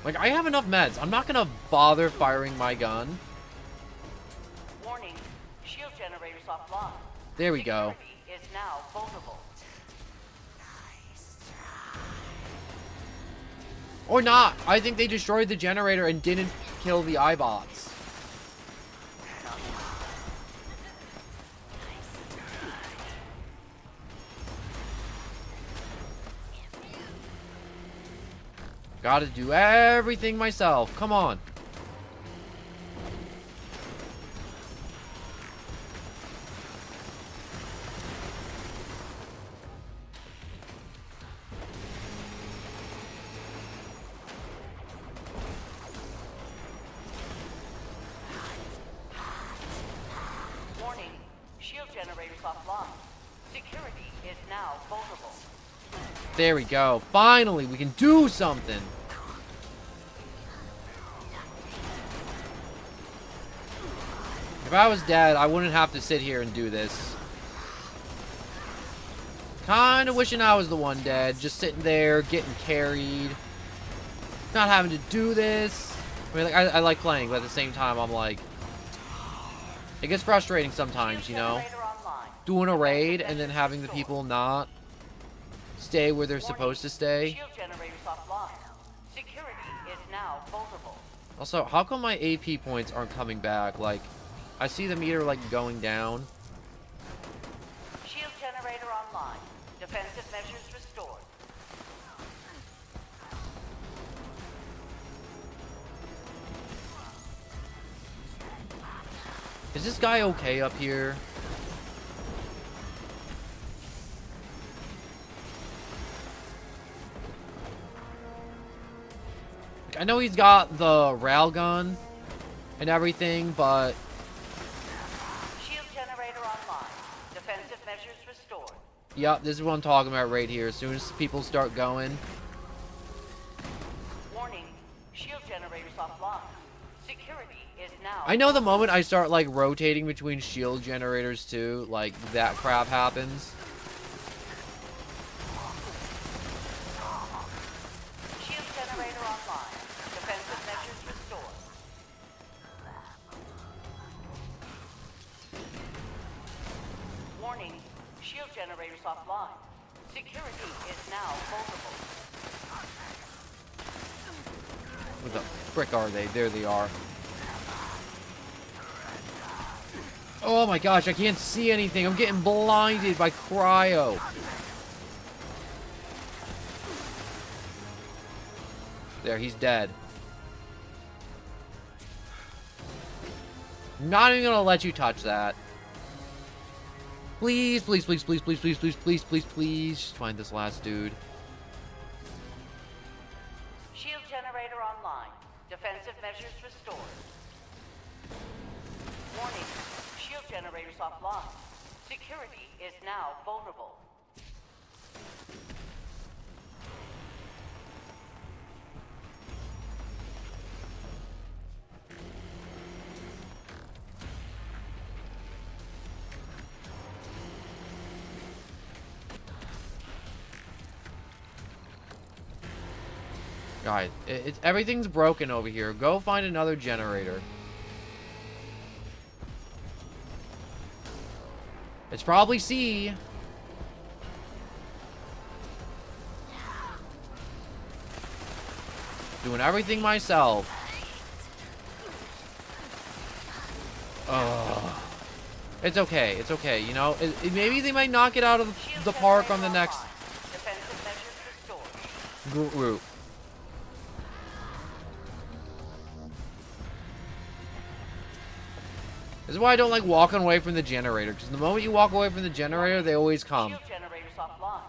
Like, I have enough meds. I'm not gonna bother firing my gun. Warning, shield generators offline. There we go. Security is now vulnerable. Or not. I think they destroyed the generator and didn't kill the Eyebots. Gotta do everything myself. Come on. Warning, shield generators offline. Security is now vulnerable. There we go. Finally, we can do something. If I was dead, I wouldn't have to sit here and do this. Kinda wishing I was the one dead. Just sitting there, getting carried. Not having to do this. I mean, like, I like playing, but at the same time, I'm like... It gets frustrating sometimes, you know? Generator online. Doing a raid and then having the people not stay where they're supposed to stay. Shield generators offline. Security is now vulnerable. Also, how come my AP points aren't coming back? Like, I see the meter, like, going down. Shield generator online. Defensive measures restored. Is this guy okay up here? Like, I know he's got the railgun and everything, but... Shield generator online. Defensive measures restored. Yep, this is what I'm talking about right here. As soon as people start going. Warning, shield generators offline. Security is now... I know the moment I start, like, rotating between shield generators, too, like, that crap happens. Shield generator online. Defensive measures restored. Warning, shield generators offline. Security is now vulnerable. What the frick are they? There they are. Oh my gosh, I can't see anything. I'm getting blinded by cryo. There, he's dead. Not even gonna let you touch that. Please, please, please, please, please, please, please, please, please, please, just find this last dude. Shield generator online. Defensive measures restored. Warning, shield generators offline. Security is now vulnerable. Guys, everything's broken over here. Go find another generator. It's probably C. Doing everything myself. Ugh. It's okay. It's okay. You know, maybe they might knock it out of the park on the next Defensive measures restored. group. This is why I don't like walking away from the generator, because the moment you walk away from the generator, they always come. Shield generators offline.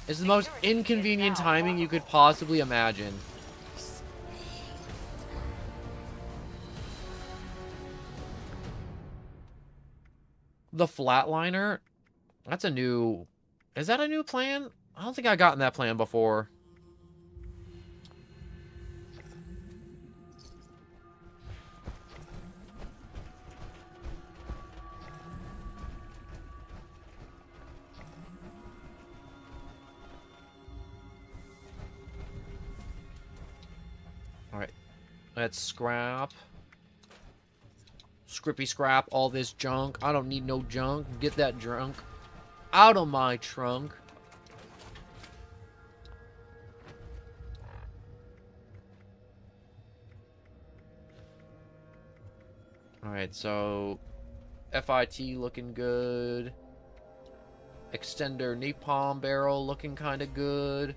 It's the most inconvenient timing you could possibly imagine. The Flatliner? That's a new... Is that a new plan? I don't think I've gotten that plan before. Alright. Let's scrap. Scrippy scrap all this junk. I don't need no junk. Get that junk out of my trunk. Alright, so FIT looking good. Extender napalm barrel looking kind of good.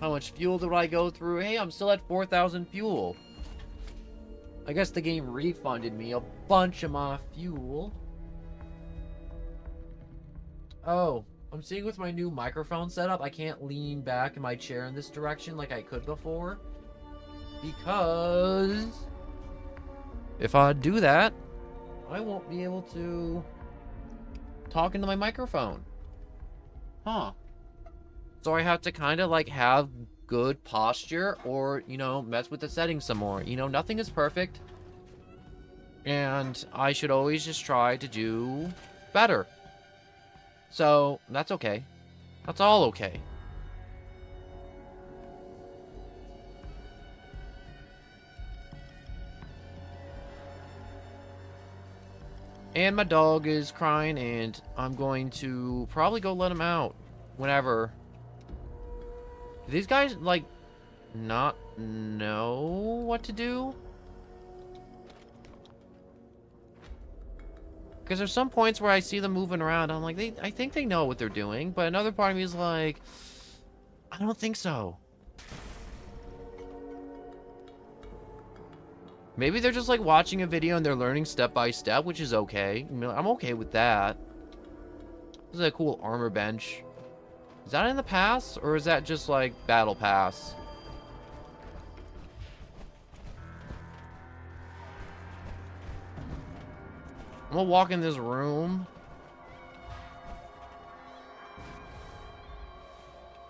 How much fuel did I go through? Hey, I'm still at 4,000 fuel. I guess the game refunded me a bunch of my fuel. Oh, I'm seeing with my new microphone setup, I can't lean back in my chair in this direction like I could before. Because if I do that, I won't be able to talk into my microphone. Huh. So I have to kind of like have good posture or, you know, mess with the settings some more. You know, nothing is perfect. And I should always just try to do better. So that's okay. That's all okay. And my dog is crying and I'm going to probably go let him out whenever. Do these guys, like, not know what to do? Because there's some points where I see them moving around. I'm like, I think they know what they're doing. But another part of me is like, I don't think so. Maybe they're just, like, watching a video and they're learning step by step, which is okay. I mean, I'm okay with that. This is a cool armor bench. Is that in the pass, or is that just, like, battle pass? I'm gonna walk in this room.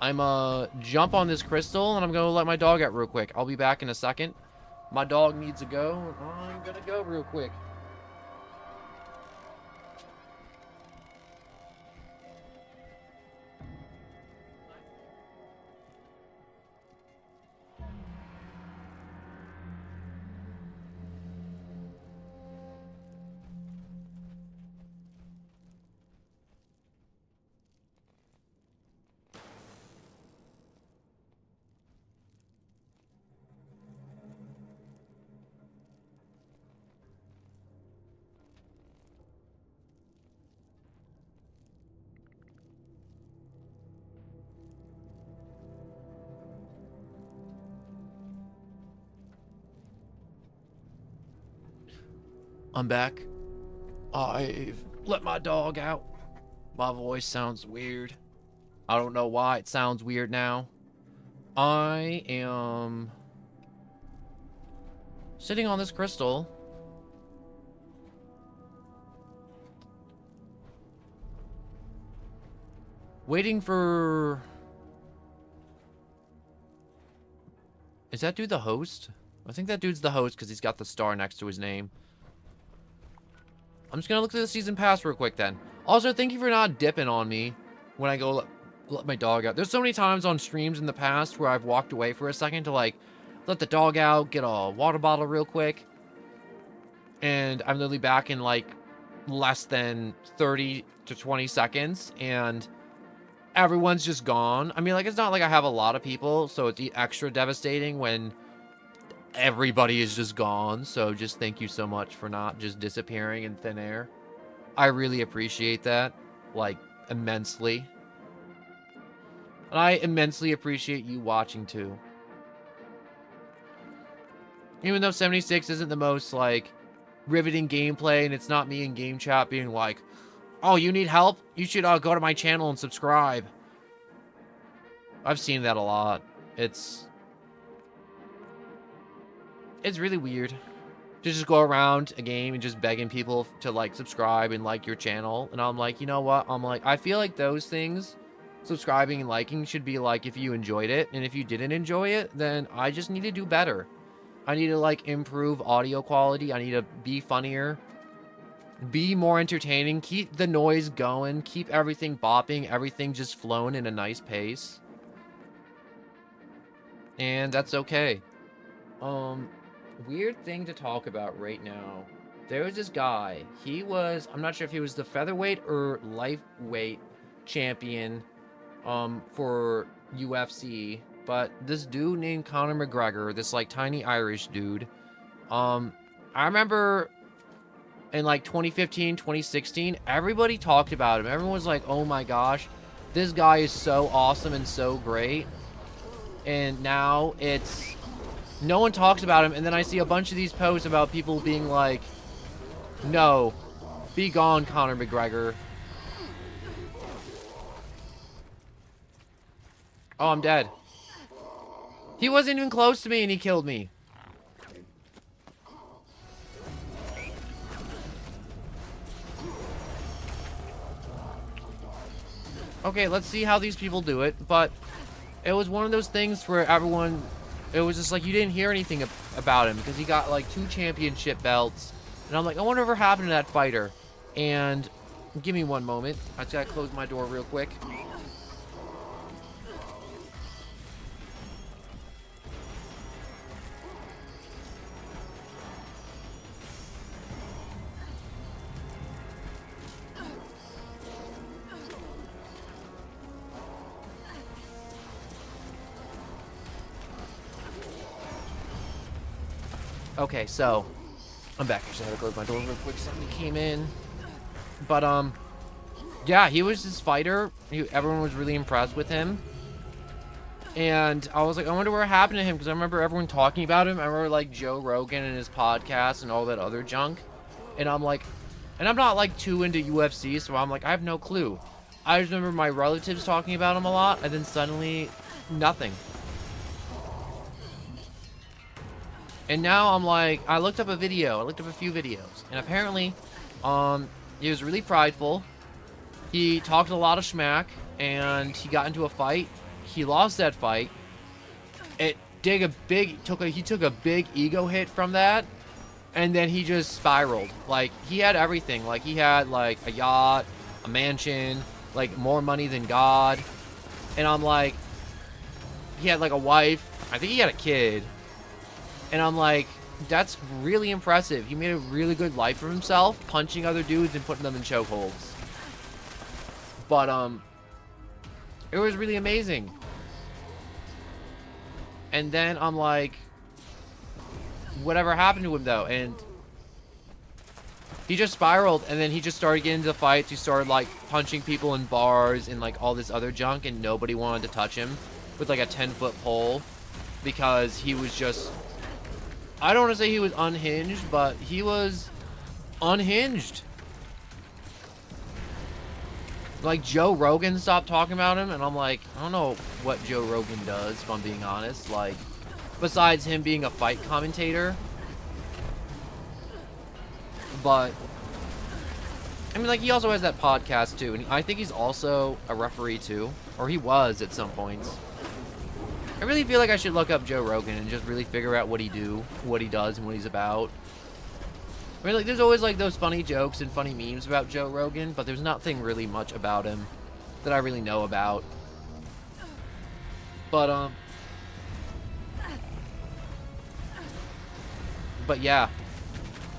I'm jump on this crystal, and I'm gonna let my dog out real quick. I'll be back in a second. My dog needs to go, and I'm gonna go real quick. I'm back. I've let my dog out. My voice sounds weird. I don't know why it sounds weird now. I am sitting on this crystal. Waiting for... Is that dude the host? I think that dude's the host because he's got the star next to his name. I'm just gonna look through the season pass real quick then. Also, thank you for not dipping on me when I go let my dog out. There's so many times on streams in the past where I've walked away for a second to, like, let the dog out, get a water bottle real quick. And I'm literally back in, like, less than 30 to 20 seconds. And everyone's just gone. I mean, like, it's not like I have a lot of people, so it's extra devastating when everybody is just gone. So just thank you so much for not just disappearing in thin air. I really appreciate that, like, immensely. And I immensely appreciate you watching too. Even though 76 isn't the most, like, riveting gameplay, and it's not me in game chat being like, oh, you need help? You should go to my channel and subscribe. I've seen that a lot. It's really weird to just go around a game and just begging people to, like, subscribe and like your channel. And I'm like, you know what? I'm like, I feel like those things, subscribing and liking, should be like if you enjoyed it. And if you didn't enjoy it, then I just need to do better. I need to, like, improve audio quality. I need to be funnier, be more entertaining, keep the noise going, keep everything bopping, everything just flowing in a nice pace. And that's okay. Weird thing to talk about right now. There was this guy. He was, I'm not sure if he was the featherweight or lightweight champion for UFC. But this dude named Conor McGregor, this, like, tiny Irish dude, I remember in, like, 2015, 2016, everybody talked about him. Everyone was like, oh my gosh, this guy is so awesome and so great. And now it's, no one talks about him. And then I see a bunch of these posts about people being like, no, be gone, Conor McGregor. Oh, I'm dead. He wasn't even close to me and he killed me. Okay, let's see how these people do it. But it was one of those things where everyone, it was just like you didn't hear anything about him because he got, like, 2 championship belts. And I'm like, I wonder what happened to that fighter. And give me one moment. I just gotta close my door real quick. Okay, so I'm back. I just had to close my door real quick. Somebody came in. But, yeah, he was this fighter. Everyone was really impressed with him. And I was like, I wonder what happened to him, because I remember everyone talking about him. I remember, like, Joe Rogan and his podcast and all that other junk. And I'm like, and I'm not, like, too into UFC, so I'm like, I have no clue. I just remember my relatives talking about him a lot, and then suddenly, nothing. And now I'm like, I looked up a video. I looked up a few videos. And apparently, he was really prideful. He talked a lot of schmack. And he got into a fight. He lost that fight. He took a big ego hit from that. And then he just spiraled. Like, he had everything. Like, he had, like, a yacht, a mansion, like, more money than God. And I'm like, he had, like, a wife. I think he had a kid. And I'm like, that's really impressive. He made a really good life for himself, punching other dudes and putting them in chokeholds. But, it was really amazing. And then I'm like, whatever happened to him, though? And he just spiraled, and then he just started getting into fights. He started, like, punching people in bars and, like, all this other junk, and nobody wanted to touch him with, like, a 10-foot pole because he was just... I don't want to say he was unhinged, but he was unhinged. Like, Joe Rogan stopped talking about him, and I'm like, I don't know what Joe Rogan does, if I'm being honest. Like, besides him being a fight commentator. But, I mean, like, he also has that podcast, too. And I think he's also a referee, too. Or he was at some points. I really feel like I should look up Joe Rogan and just really figure out what he does, and what he's about. I mean, like, there's always, like, those funny jokes and funny memes about Joe Rogan, but there's nothing really much about him that I really know about. But yeah.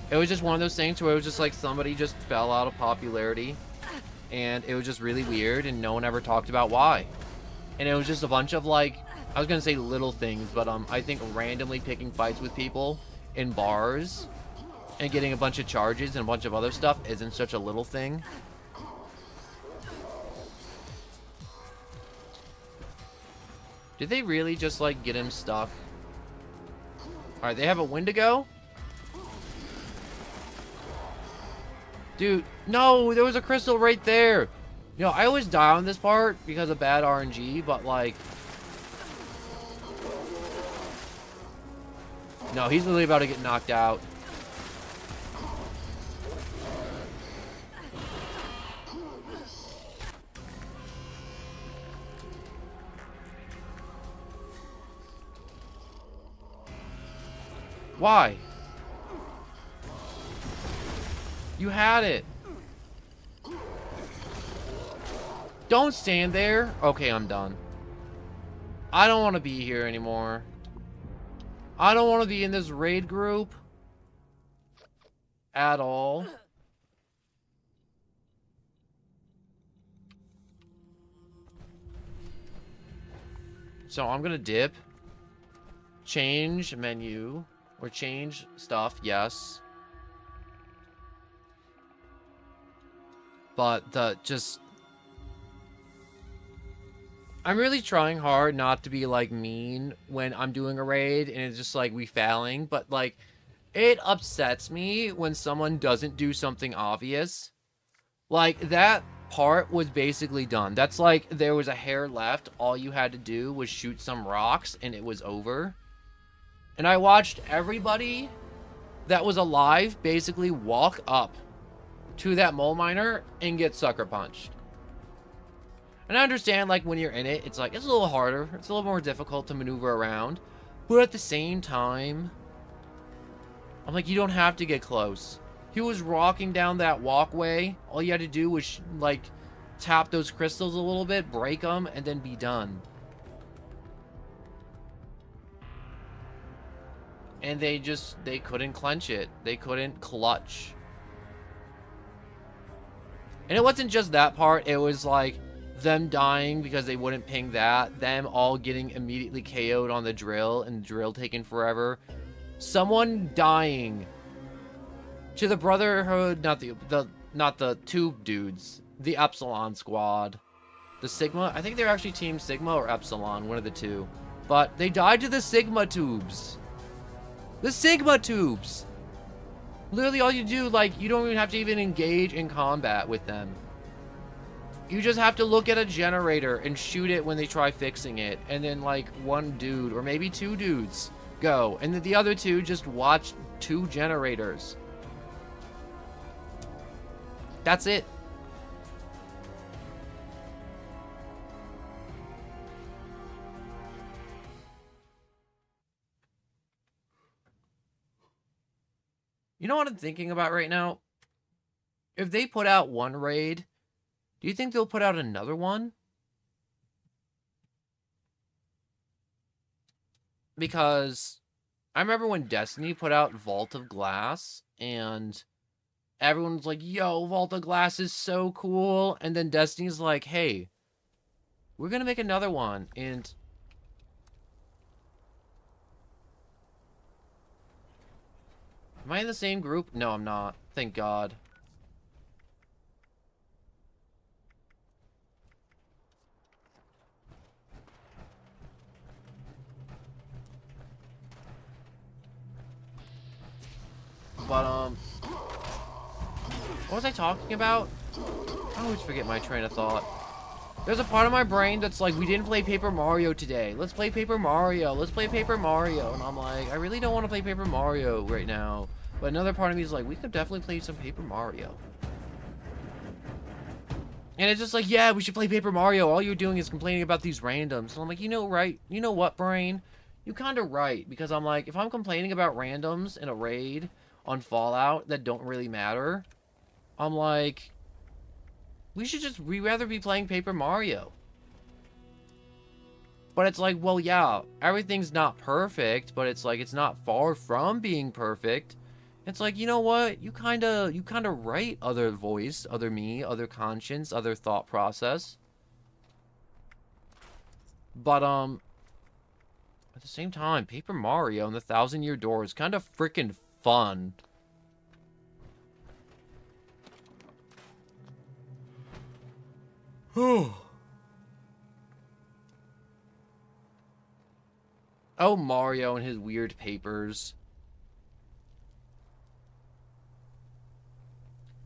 It was just one of those things where it was just like somebody just fell out of popularity. and it was just really weird, and no one ever talked about why. And it was just a bunch of, like, I was gonna say little things, but I think randomly picking fights with people in bars and getting a bunch of charges and a bunch of other stuff isn't such a little thing. Did they really just, like, get him stuck? Alright, they have a Wendigo? Dude, no, there was a crystal right there. You know, I always die on this part because of bad RNG, but, like... No, he's literally about to get knocked out. Why? You had it. Don't stand there. Okay, I'm done. I don't want to be here anymore. I don't want to be in this raid group. At all. So I'm gonna dip. Change menu. Or change stuff, yes. But I'm really trying hard not to be, like, mean when I'm doing a raid and it's just, like, we failing. But, like, it upsets me when someone doesn't do something obvious. Like, that part was basically done. That's like, there was a hair left. All you had to do was shoot some rocks and it was over. And I watched everybody that was alive basically walk up to that mole miner and get sucker punched. And I understand, like, when you're in it, it's like, it's a little harder. It's a little more difficult to maneuver around. But at the same time, I'm like, you don't have to get close. He was walking down that walkway. All you had to do was, like, tap those crystals a little bit, break them, and then be done. And they couldn't clench it. They couldn't clutch. And it wasn't just that part. It was like them dying because they wouldn't ping that. Them all getting immediately KO'd on the drill and the drill taking forever. Someone dying to the Brotherhood, not the tube dudes. The Epsilon squad. The Sigma. I think they're actually Team Sigma or Epsilon. One of the two. But they died to the Sigma tubes. The Sigma tubes! Literally all you do, like, you don't even have to even engage in combat with them. You just have to look at a generator and shoot it when they try fixing it. And then, like, one dude, or maybe two dudes, go. And then the other two just watch two generators. That's it. You know what I'm thinking about right now? If they put out one raid, do you think they'll put out another one? Because I remember when Destiny put out Vault of Glass, and everyone was like, yo, Vault of Glass is so cool. And then Destiny's like, hey, we're going to make another one. And am I in the same group? No, I'm not. Thank God. But, what was I talking about? I always forget my train of thought. There's a part of my brain that's like, we didn't play Paper Mario today. Let's play Paper Mario. Let's play Paper Mario. And I'm like, I really don't want to play Paper Mario right now. But another part of me is like, we could definitely play some Paper Mario. And it's just like, yeah, we should play Paper Mario. All you're doing is complaining about these randoms. So I'm like, you know, right? You know what, brain? You kind of right. Because I'm like, if I'm complaining about randoms in a raid on Fallout that don't really matter, I'm like, we'd rather be playing Paper Mario. But it's like, well, yeah, everything's not perfect, but it's like, it's not far from being perfect. It's like, you know what? You kind of right, other voice, other me, other conscience, other thought process. But at the same time, Paper Mario and the Thousand Year Door is kind of freaking fun. Oh, Mario and his weird papers.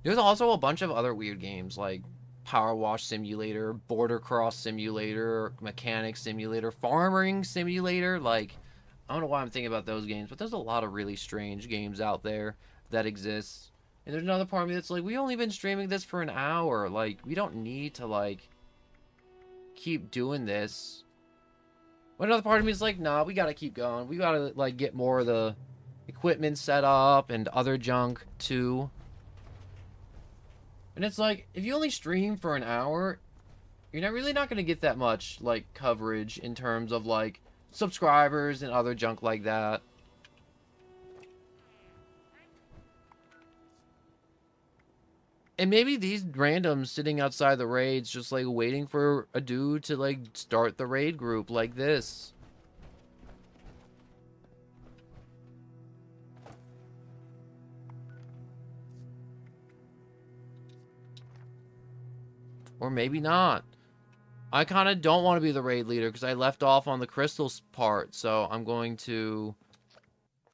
There's also a bunch of other weird games like Power Wash Simulator, Border Cross Simulator, Mechanic Simulator, Farming Simulator. Like, I don't know why I'm thinking about those games, but there's a lot of really strange games out there that exist. And there's another part of me that's like, we only been streaming this for an hour. Like, we don't need to, like, keep doing this. But another part of me is like, nah, we gotta keep going. We gotta, like, get more of the equipment set up and other junk, too. And it's like, if you only stream for an hour, you're not going to get that much, like, coverage in terms of, like, subscribers and other junk like that. And maybe these randoms sitting outside the raids just, like, waiting for a dude to, like, start the raid group like this. Or maybe not. I kind of don't want to be the raid leader because I left off on the crystals part. So I'm going to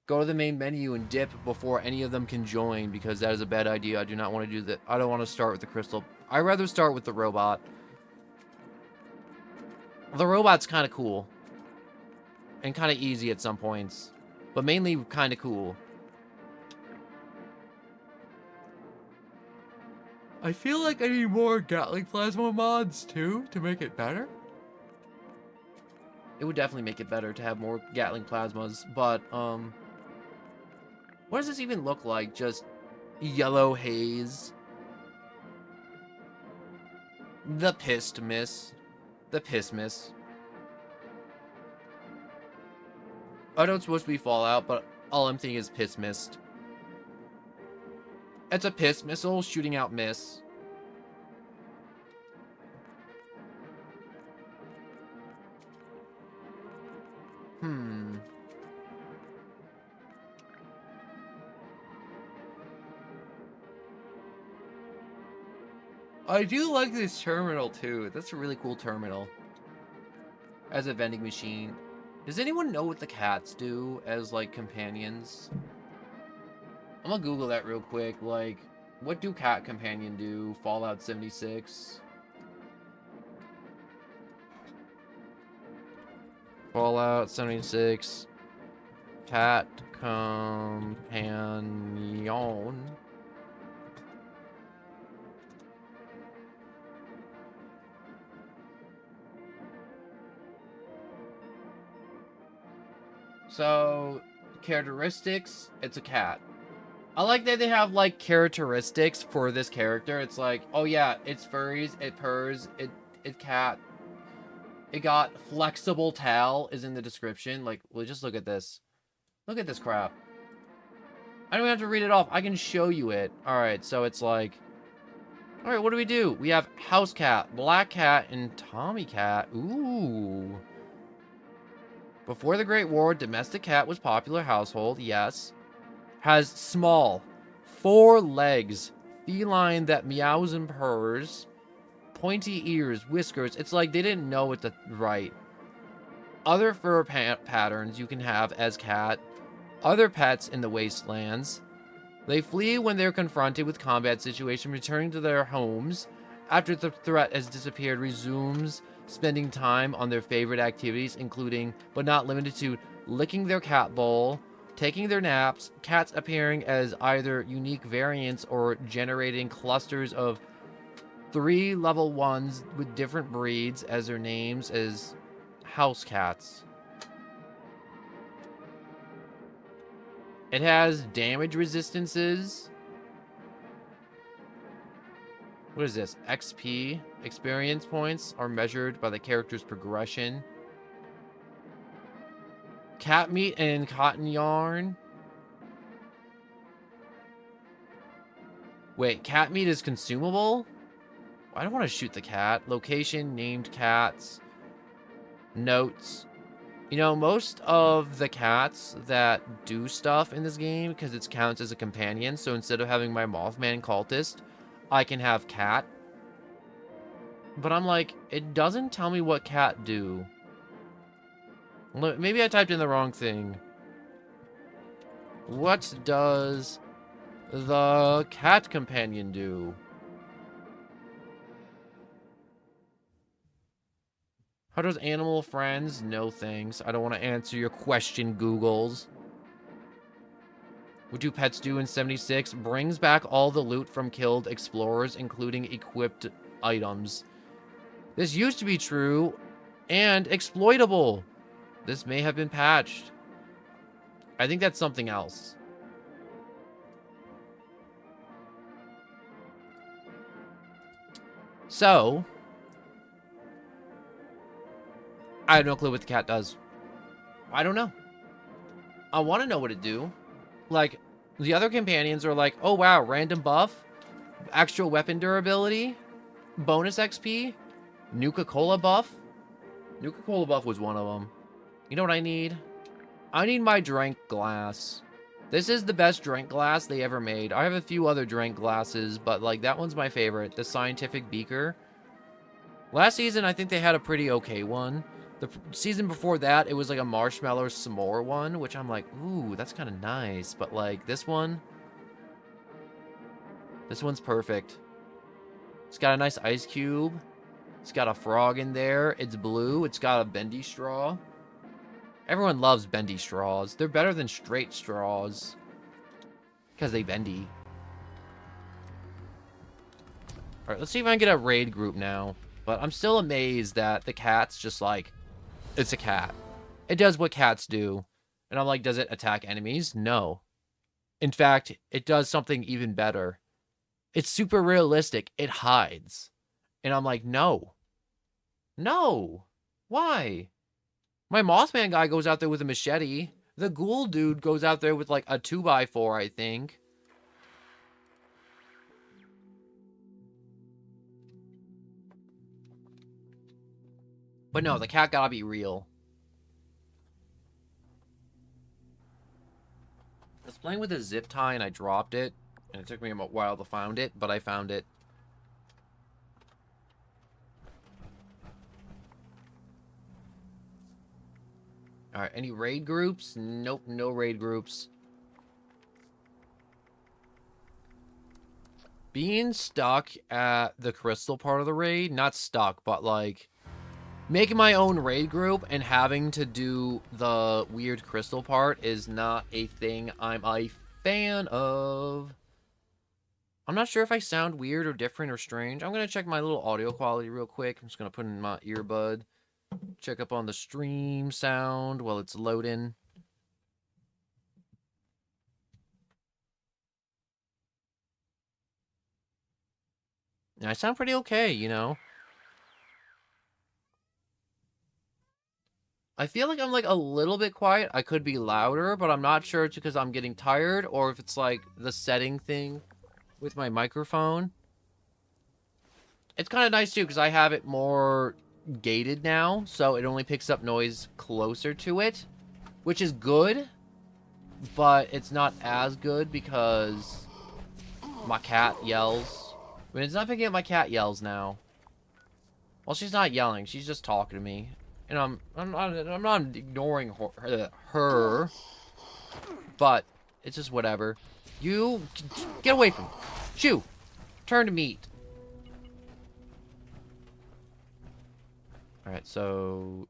go to the main menu and dip before any of them can join because that is a bad idea. I do not want to do that. I don't want to start with the crystal. I'd rather start with the robot. The robot's kind of cool. And kind of easy at some points. But mainly kind of cool. I feel like I need more Gatling Plasma mods, too, to make it better. It would definitely make it better to have more Gatling Plasmas, but, what does this even look like? Just yellow haze. The Pissed Miss. The Piss Miss. I know it's supposed to be Fallout, but all I'm thinking is Piss Mist. It's a piss missile shooting out miss. I do like this terminal too. That's a really cool terminal. As a vending machine. Does anyone know what the cats do as like companions? I'm gonna Google that real quick. Like, what do Cat Companion do? Fallout 76. Fallout 76. Cat Companion. So, characteristics, it's a cat. I like that they have, like, characteristics for this character. It's like, oh yeah, it's furries, it purrs, it cat. It got flexible tail is in the description. Like, well, just look at this. Look at this crap. I don't have to read it off. I can show you it. Alright, so it's like... Alright, what do? We have house cat, black cat, and Tommy cat. Ooh. Before the Great War, domestic cat was popular household, yes. Has small, 4 legs, feline that meows and purrs, pointy ears, whiskers. It's like they didn't know what to write. Other fur patterns you can have as cat. Other pets in the wastelands. They flee when they're confronted with combat situation, returning to their homes. After the threat has disappeared, resumes spending time on their favorite activities, including, but not limited to, licking their cat bowl, taking their naps, cats appearing as either unique variants or generating clusters of 3 level 1s with different breeds as their names as house cats. It has damage resistances. What is this? XP. Experience points are measured by the character's progression. Cat meat and cotton yarn. Wait, cat meat is consumable? I don't want to shoot the cat. Location, named cats, notes. You know, most of the cats that do stuff in this game, because it counts as a companion, so instead of having my Mothman cultist, I can have cat. But I'm like, it doesn't tell me what cat do. Maybe I typed in the wrong thing. What does the cat companion do? How does animal friends? No thanks. I don't want to answer your question, Googles. What do pets do in 76? Brings back all the loot from killed explorers, including equipped items. This used to be true and exploitable. This may have been patched. I think that's something else. So, I have no clue what the cat does. I don't know. I want to know what it do. Like, the other companions are like, oh wow, random buff, extra weapon durability, bonus XP, Nuka-Cola buff. Nuka-Cola buff was one of them. You know what I need? I need my drink glass. This is the best drink glass they ever made. I have a few other drink glasses, but like that one's my favorite. The scientific beaker. Last season, I think they had a pretty okay one. The season before that, it was like a marshmallow s'more one, which I'm like, ooh, that's kind of nice. But like this one's perfect. It's got a nice ice cube. It's got a frog in there. It's blue. It's got a bendy straw. Everyone loves bendy straws. They're better than straight straws. Because they bendy. Alright, let's see if I can get a raid group now. But I'm still amazed that the cat's just like, it's a cat. It does what cats do. And I'm like, does it attack enemies? No. In fact, it does something even better. It's super realistic. It hides. And I'm like, no. No. Why? My Mothman guy goes out there with a machete. The ghoul dude goes out there with like a 2x4, I think. But no, the cat gotta be real. I was playing with a zip tie and I dropped it. And it took me a while to find it, but I found it. Alright, any raid groups? Nope, no raid groups. Being stuck at the crystal part of the raid, not stuck, but like making my own raid group and having to do the weird crystal part is not a thing I'm a fan of. I'm not sure if I sound weird or different or strange. I'm going to check my little audio quality real quick. I'm just going to put in my earbud. Check up on the stream sound while it's loading. And I sound pretty okay, you know. I feel like I'm like a little bit quiet. I could be louder, but I'm not sure it's because I'm getting tired or if it's like the setting thing with my microphone. It's kind of nice too because I have it more gated now, so it only picks up noise closer to it, which is good, but it's not as good because my cat yells. I mean, it's not picking up my cat yells now. Well, she's not yelling. She's just talking to me. And I'm not ignoring her, but it's just whatever. You get away from me. Shoo. Turn to meat. All right, so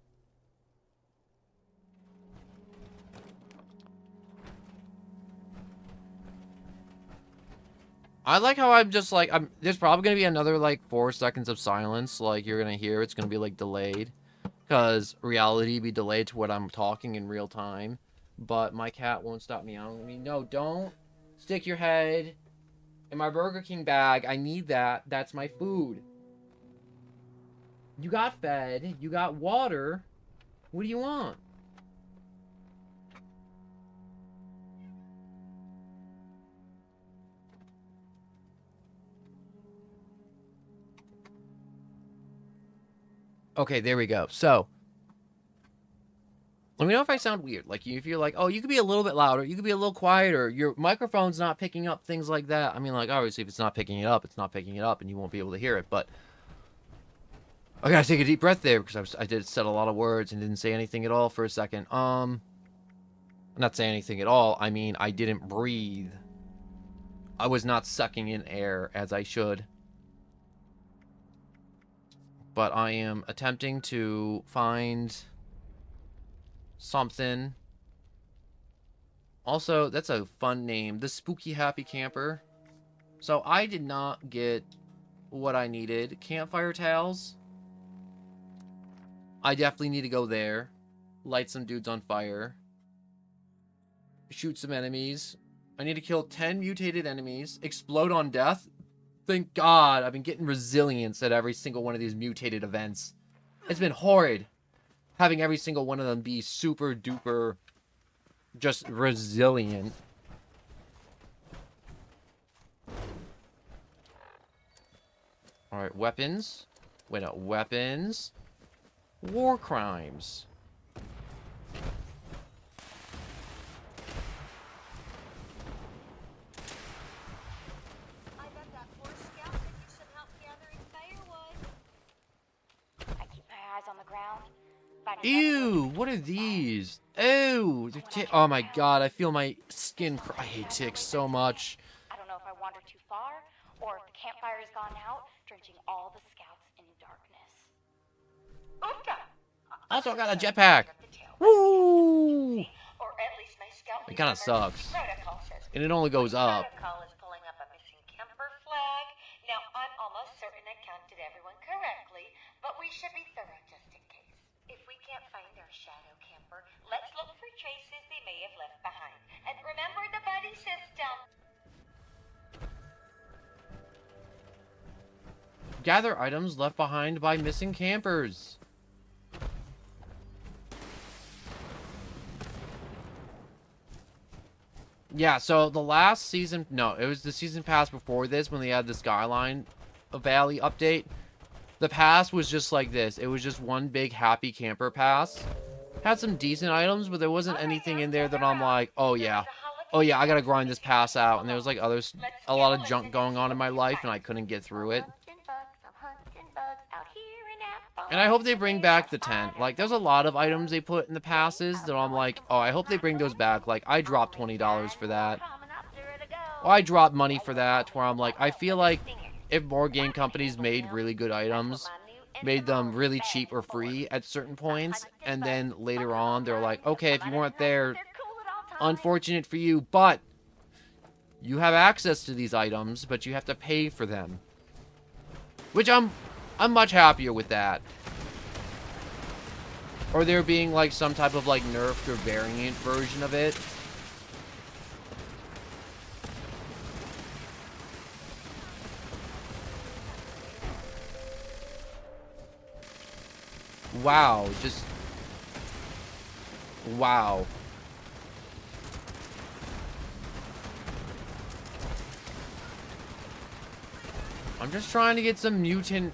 I like how I'm just like there's probably gonna be another like 4 seconds of silence. Like you're gonna hear it's gonna be like delayed. Because reality be delayed to what I'm talking in real time. But my cat won't stop meowing at me. No, don't stick your head in my Burger King bag. I need that. That's my food. You got fed. You got water. What do you want? Okay, there we go. So, let me know if I sound weird. Like, if you're like, oh, you could be a little bit louder, you could be a little quieter, your microphone's not picking up things like that. I mean, like, obviously, if it's not picking it up, it's not picking it up, and you won't be able to hear it. But I gotta take a deep breath there because I did said a lot of words and didn't say anything at all for a second. Not say anything at all. I mean, I didn't breathe. I was not sucking in air as I should. But I am attempting to find something. Also, that's a fun name. The Spooky Happy Camper. So I did not get what I needed. Campfire towels. I definitely need to go there. Light some dudes on fire. Shoot some enemies. I need to kill 10 mutated enemies. Explode on death. Thank God I've been getting resilience at every single one of these mutated events. It's been horrid having every single one of them be super duper just resilient. Alright, weapons. Wait, no, weapons. War crimes. I bet that poor scout could use some help gathering firewood. I keep my eyes on the ground. Finding Ew, what are these? Ew, oh my God, I feel my skin I hate ticks so much. I don't know if I wandered too far, or if the campfire has gone out, drenching all the scouts in darkness. Oofta! Also, I got a jetpack. Woo! Or at least my scout It kinda sucks. protocol says And it only goes up. protocol is pulling up a missing Kemper flag. Now, I'm almost certain I counted everyone correctly, but we should be thorough just in case. If we can't find our shadow camper, let's look for traces they may have left behind. And remember the buddy system. Gather items left behind by missing campers. Yeah, so the last season, no, it was the season pass before this when they had the Skyline Valley update. The pass was just like this. It was just one big happy camper pass. Had some decent items, but there wasn't anything in there that I'm like, oh yeah, I gotta grind this pass out. And there was like a lot of junk going on in my life, and I couldn't get through it. And I hope they bring back the tent. Like, there's a lot of items they put in the passes that I'm like, oh, I hope they bring those back. Like, I dropped $20 for that. Well, I dropped money for that, where I'm like, I feel like if more game companies made really good items, made them really cheap or free at certain points, and then later on, they're like, okay, if you weren't there, unfortunate for you, but you have access to these items, but you have to pay for them. Which I'm much happier with that. Or there being like some type of like nerfed or variant version of it. Wow, just wow. I'm just trying to get some mutant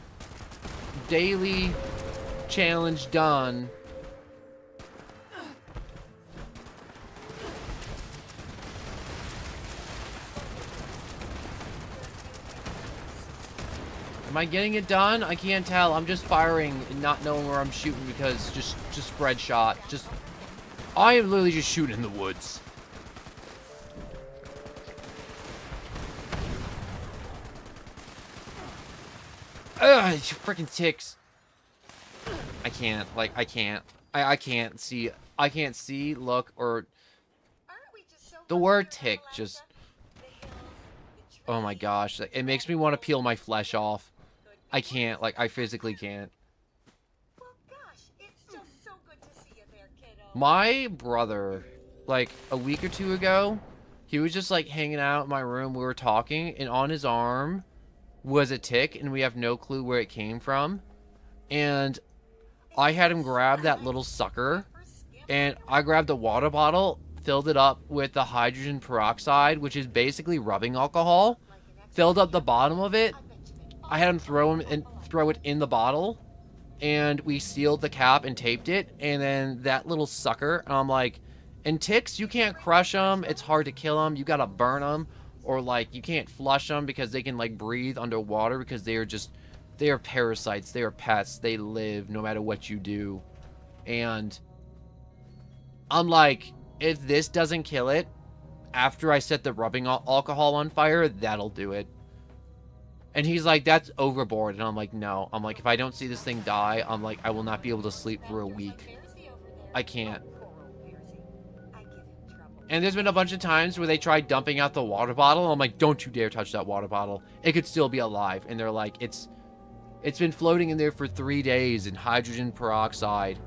daily challenge done. Am I getting it done? I can't tell. I'm just firing and not knowing where I'm shooting because just spread shot. I am literally just shooting in the woods. Ugh, freaking ticks. I can't. Like, I can't. I can't see. I can't see, look, or... The word tick just... Oh my gosh. It makes me want to peel my flesh off. I can't. Like, I physically can't. My brother, like, a week or two ago, he was just, like, hanging out in my room. We were talking, and on his arm was a tick, and we have no clue where it came from. And I had him grab that little sucker, and I grabbed a water bottle, filled it up with the hydrogen peroxide, which is basically rubbing alcohol, filled up the bottom of it. I had him throw it in the bottle, and we sealed the cap and taped it, and then that little sucker, and I'm like, and ticks, you can't crush them, it's hard to kill them, you gotta burn them, or like, you can't flush them because they can like breathe underwater because they are parasites, they are pests, they live no matter what you do. And I'm like, if this doesn't kill it, after I set the rubbing alcohol on fire, that'll do it. And he's like, that's overboard. And I'm like, no. I'm like, if I don't see this thing die, I'm like, I will not be able to sleep for a week. I can't. And there's been a bunch of times where they tried dumping out the water bottle. I'm like, don't you dare touch that water bottle. It could still be alive. And they're like, it's been floating in there for 3 days in hydrogen peroxide,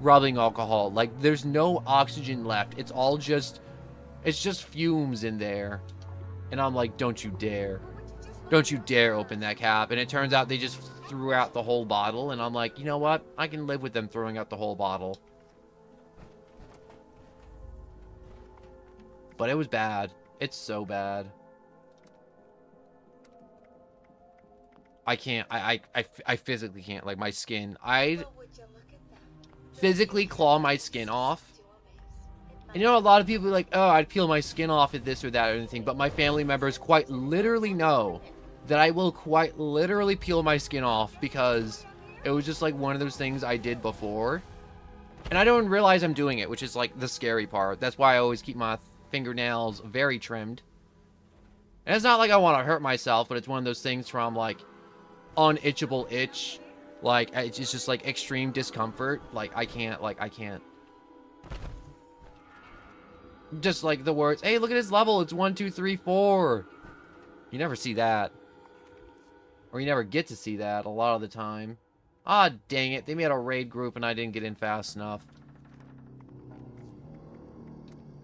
rubbing alcohol. Like, there's no oxygen left. It's just fumes in there. And I'm like, don't you dare. Don't you dare open that cap. And it turns out they just threw out the whole bottle. And I'm like, you know what? I can live with them throwing out the whole bottle. But it was bad. It's so bad. I can't. I physically can't. Like, my skin. I physically claw my skin off. And you know, a lot of people are like, oh, I'd peel my skin off at this or that or anything. But my family members quite literally know that I will quite literally peel my skin off because it was just like one of those things I did before. And I don't realize I'm doing it, which is like the scary part. That's why I always keep my fingernails very trimmed. And it's not like I want to hurt myself, but it's one of those things where I'm like, unitchable itch. Like, it's just like extreme discomfort. Like, I can't. Just like the words, hey, look at his level, it's 1, 2, 3, 4. You never see that. Or you never get to see that a lot of the time. Ah, dang it, they made a raid group and I didn't get in fast enough.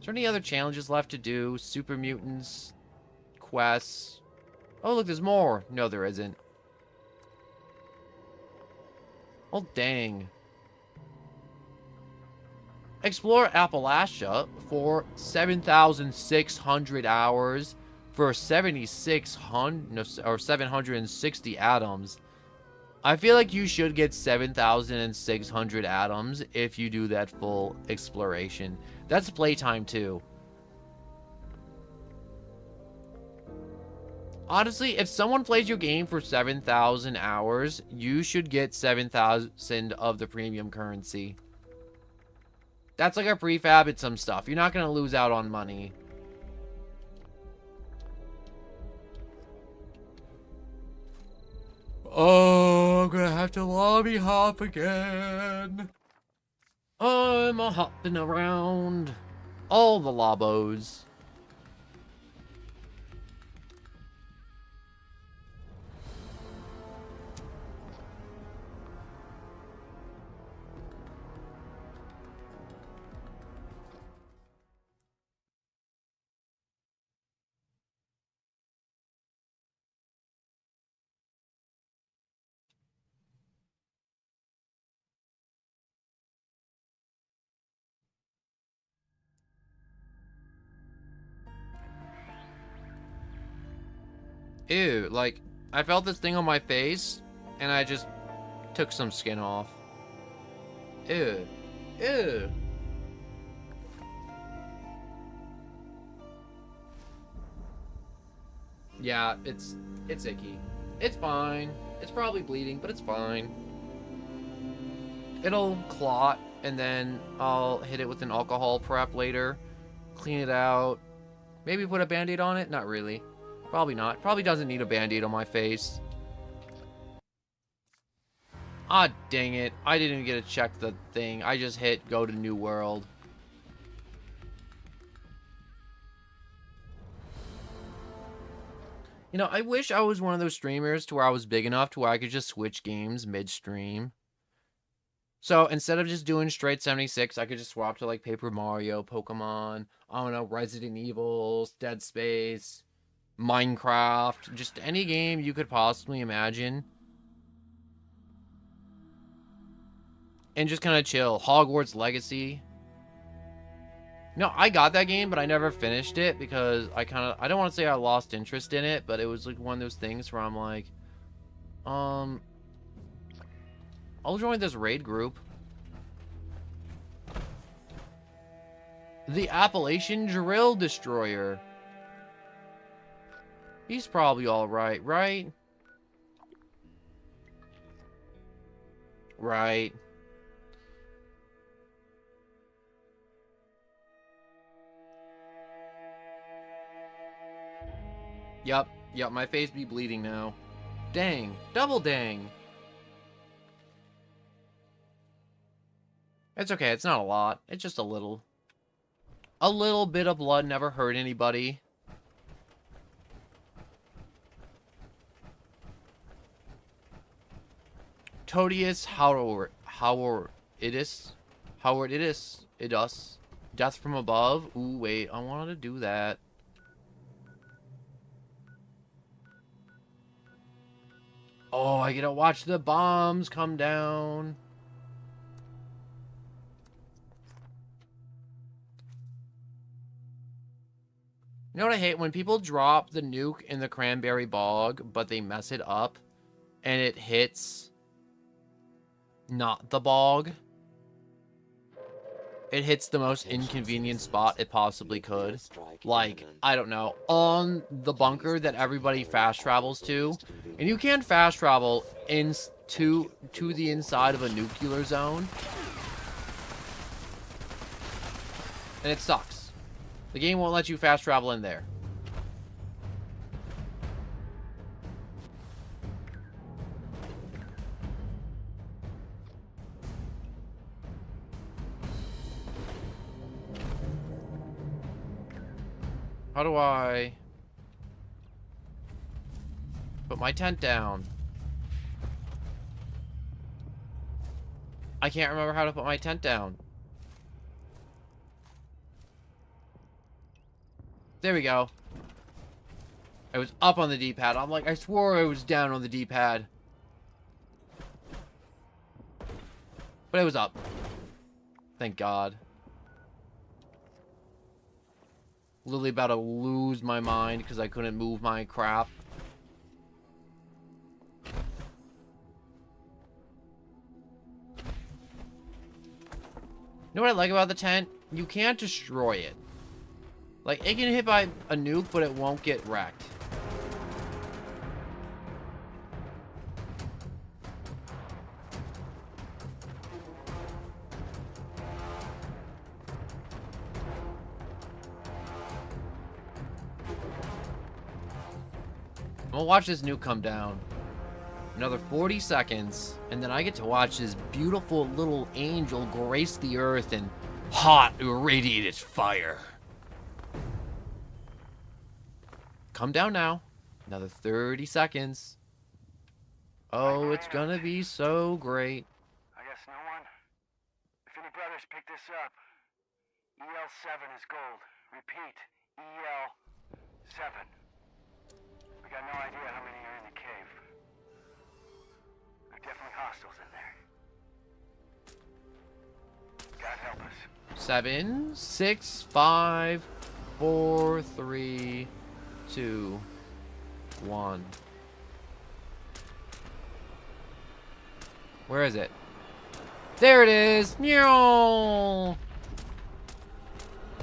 Is there any other challenges left to do? Super mutants, quests. Oh, look, there's more. No, there isn't. Oh, dang. Explore Appalachia for 7,600 hours for 760 atoms. I feel like you should get 7,600 atoms if you do that full exploration. That's playtime too. Honestly, if someone plays your game for 7,000 hours, you should get 7,000 of the premium currency. That's like a prefab and some stuff. You're not going to lose out on money. Oh, I'm going to have to lobby hop again. I'm hopping around all the lobos. Ew, like, I felt this thing on my face, and I just took some skin off. Ew. Ew. Yeah, it's icky. It's fine. It's probably bleeding, but it's fine. It'll clot, and then I'll hit it with an alcohol prep later. Clean it out. Maybe put a band-aid on it? Not really. Probably not. Probably doesn't need a band-aid on my face. Ah, dang it. I didn't even get to check the thing. I just hit go to new world. You know, I wish I was one of those streamers to where I was big enough to where I could just switch games mid-stream. So, instead of just doing straight 76, I could just swap to, like, Paper Mario, Pokemon, I don't know, Resident Evil, Dead Space, Minecraft, just any game you could possibly imagine. And just kind of chill. Hogwarts Legacy. No, I got that game, but I never finished it because I don't want to say I lost interest in it, but it was like one of those things where I'm like, I'll join this raid group. The Appalachian Drill Destroyer. He's probably alright, right? Right. Yup, my face be bleeding now. Dang, double dang. It's okay, it's not a lot. It's just a little. A little bit of blood never hurt anybody. Todius Howardidus. Death from above. Ooh, wait, I wanted to do that. Oh, I get to watch the bombs come down. You know what I hate? When people drop the nuke in the cranberry bog, but they mess it up, and it hits not the bog. It hits the most inconvenient spot it possibly could. Like, I don't know, on the bunker that everybody fast travels to. And you can't fast travel to the inside of a nuclear zone. And it sucks. The game won't let you fast travel in there. How do I put my tent down? I can't remember how to put my tent down. There we go. I was up on the D-pad. I'm like, I swore I was down on the D-pad. But it was up. Thank God. Literally about to lose my mind because I couldn't move my crap. You know what I like about the tent? You can't destroy it. Like, it can hit by a nuke, but it won't get wrecked. I'm gonna watch this nuke come down. Another 40 seconds, and then I get to watch this beautiful little angel grace the earth in hot, irradiated fire. Come down now. Another 30 seconds. Oh, it's gonna be so great. I guess no one. If any brothers pick this up, EL7 is gold. Repeat, EL7. We got no idea how many are in the cave. There are definitely hostiles in there. God help us. 7, 6, 5, 4, 3, 2, 1. Where is it? There it is! Meow!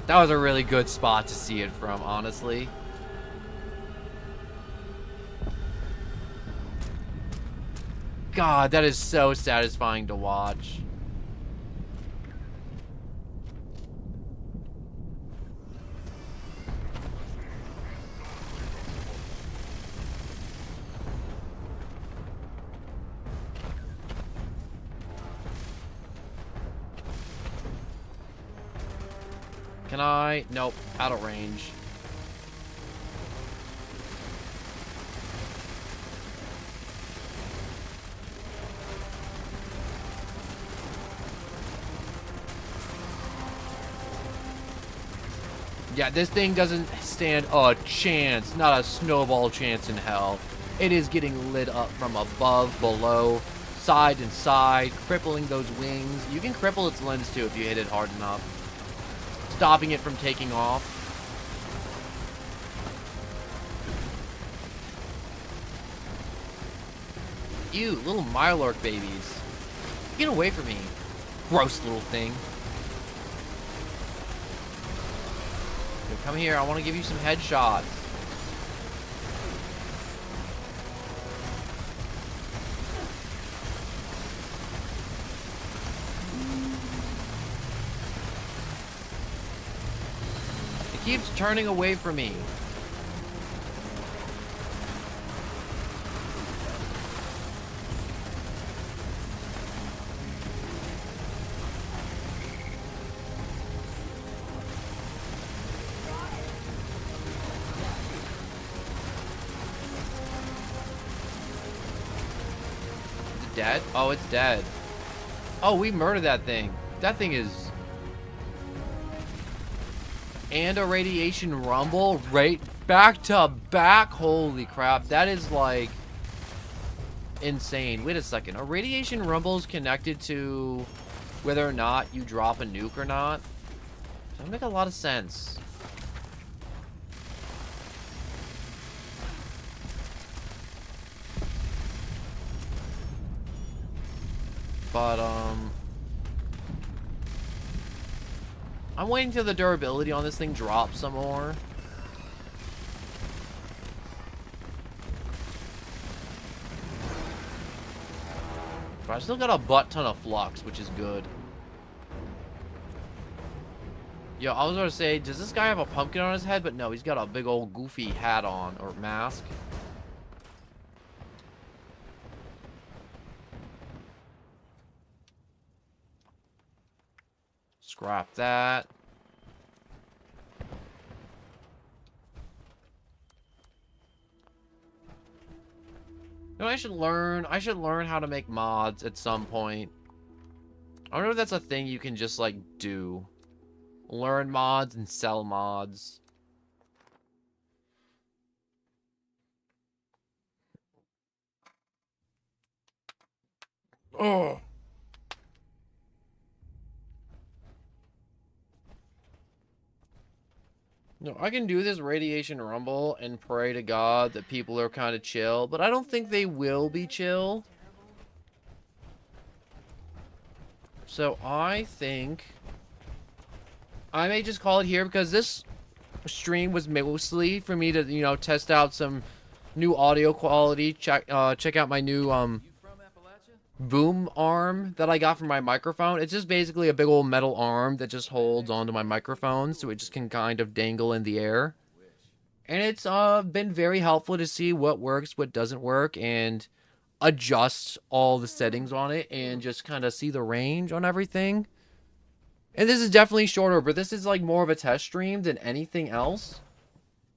That was a really good spot to see it from, honestly. God, that is so satisfying to watch. Can I? Nope, out of range. Yeah, this thing doesn't stand a chance, not a snowball chance in hell. It is getting lit up from above, below, side and side, crippling those wings. You can cripple its limbs too if you hit it hard enough. Stopping it from taking off. Ew, little Mirelurk babies. Get away from me. Gross little thing. Yo, come here. I want to give you some headshots. It keeps turning away from me. Dead? Oh, it's dead. Oh, we murdered that thing. That thing is... And a radiation rumble right back to back. Holy crap. That is like... insane. Wait a second. A radiation rumble is connected to whether or not you drop a nuke or not? That would make a lot of sense. But, I'm waiting till the durability on this thing drops some more. But I still got a butt ton of flux, which is good. Yo, I was gonna say, does this guy have a pumpkin on his head? But no, he's got a big old goofy hat on, or mask. Scrap that. You know, I should learn how to make mods at some point. I don't know if that's a thing you can just like do. Learn mods and sell mods. Oh. No, I can do this radiation rumble and pray to God that people are kind of chill, but I don't think they will be chill. So I think I may just call it here, because this stream was mostly for me to, you know, test out some new audio quality. Check out my new boom arm that I got from my microphone. It's just basically a big old metal arm that just holds onto my microphone, so it just can kind of dangle in the air. And it's been very helpful to see what works, what doesn't work, and adjust all the settings on it, and just kind of see the range on everything. And this is definitely shorter, but this is like more of a test stream than anything else.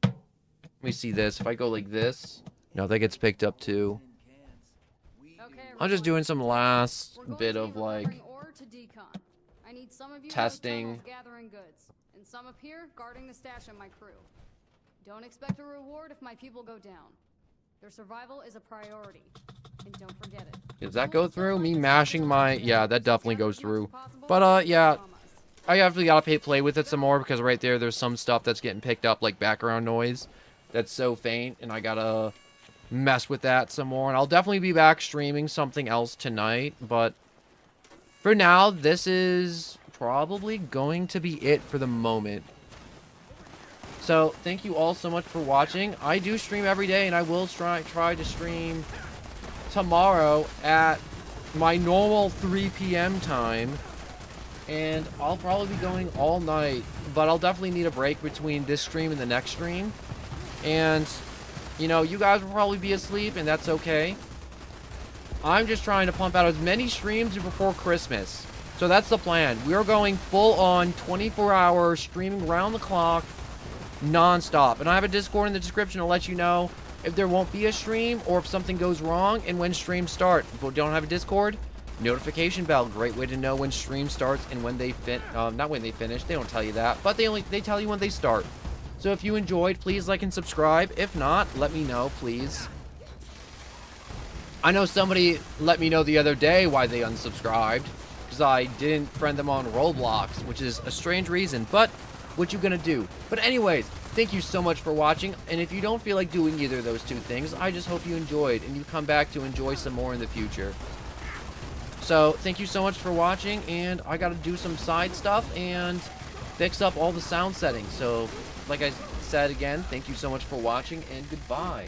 Let me see this. If I go like this, no, that gets picked up too. I'm just doing some last bit of like testing. Gathering goods, and some up here guarding the stash of my crew. Don't expect a reward if my people go down. Their survival is a priority, and don't forget it. Does that go through? Me mashing my... Yeah, that definitely goes through. But, yeah. I definitely gotta play with it some more, because right there's some stuff that's getting picked up, like background noise. That's so faint, and I gotta mess with that some more. And I'll definitely be back streaming something else tonight, but for now, this is probably going to be it for the moment. So, thank you all so much for watching. I do stream every day, and I will try to stream tomorrow at my normal 3 p.m. time. And I'll probably be going all night, but I'll definitely need a break between this stream and the next stream. And, you know, you guys will probably be asleep, and that's okay. I'm just trying to pump out as many streams before Christmas. So that's the plan. We're going full on 24-hour streaming round the clock, non-stop. And I have a Discord in the description to let you know if there won't be a stream or if something goes wrong and when streams start. If you don't have a Discord, notification bell, great way to know when stream starts and when they not when they finish. They don't tell you that, but they tell you when they start. So if you enjoyed, please like and subscribe. If not, let me know, please. I know somebody let me know the other day why they unsubscribed, because I didn't friend them on Roblox, which is a strange reason, but what you gonna do? But anyways, thank you so much for watching, and if you don't feel like doing either of those two things, I just hope you enjoyed and you come back to enjoy some more in the future. So thank you so much for watching, and I gotta do some side stuff and fix up all the sound settings. So like I said again, thank you so much for watching, and goodbye.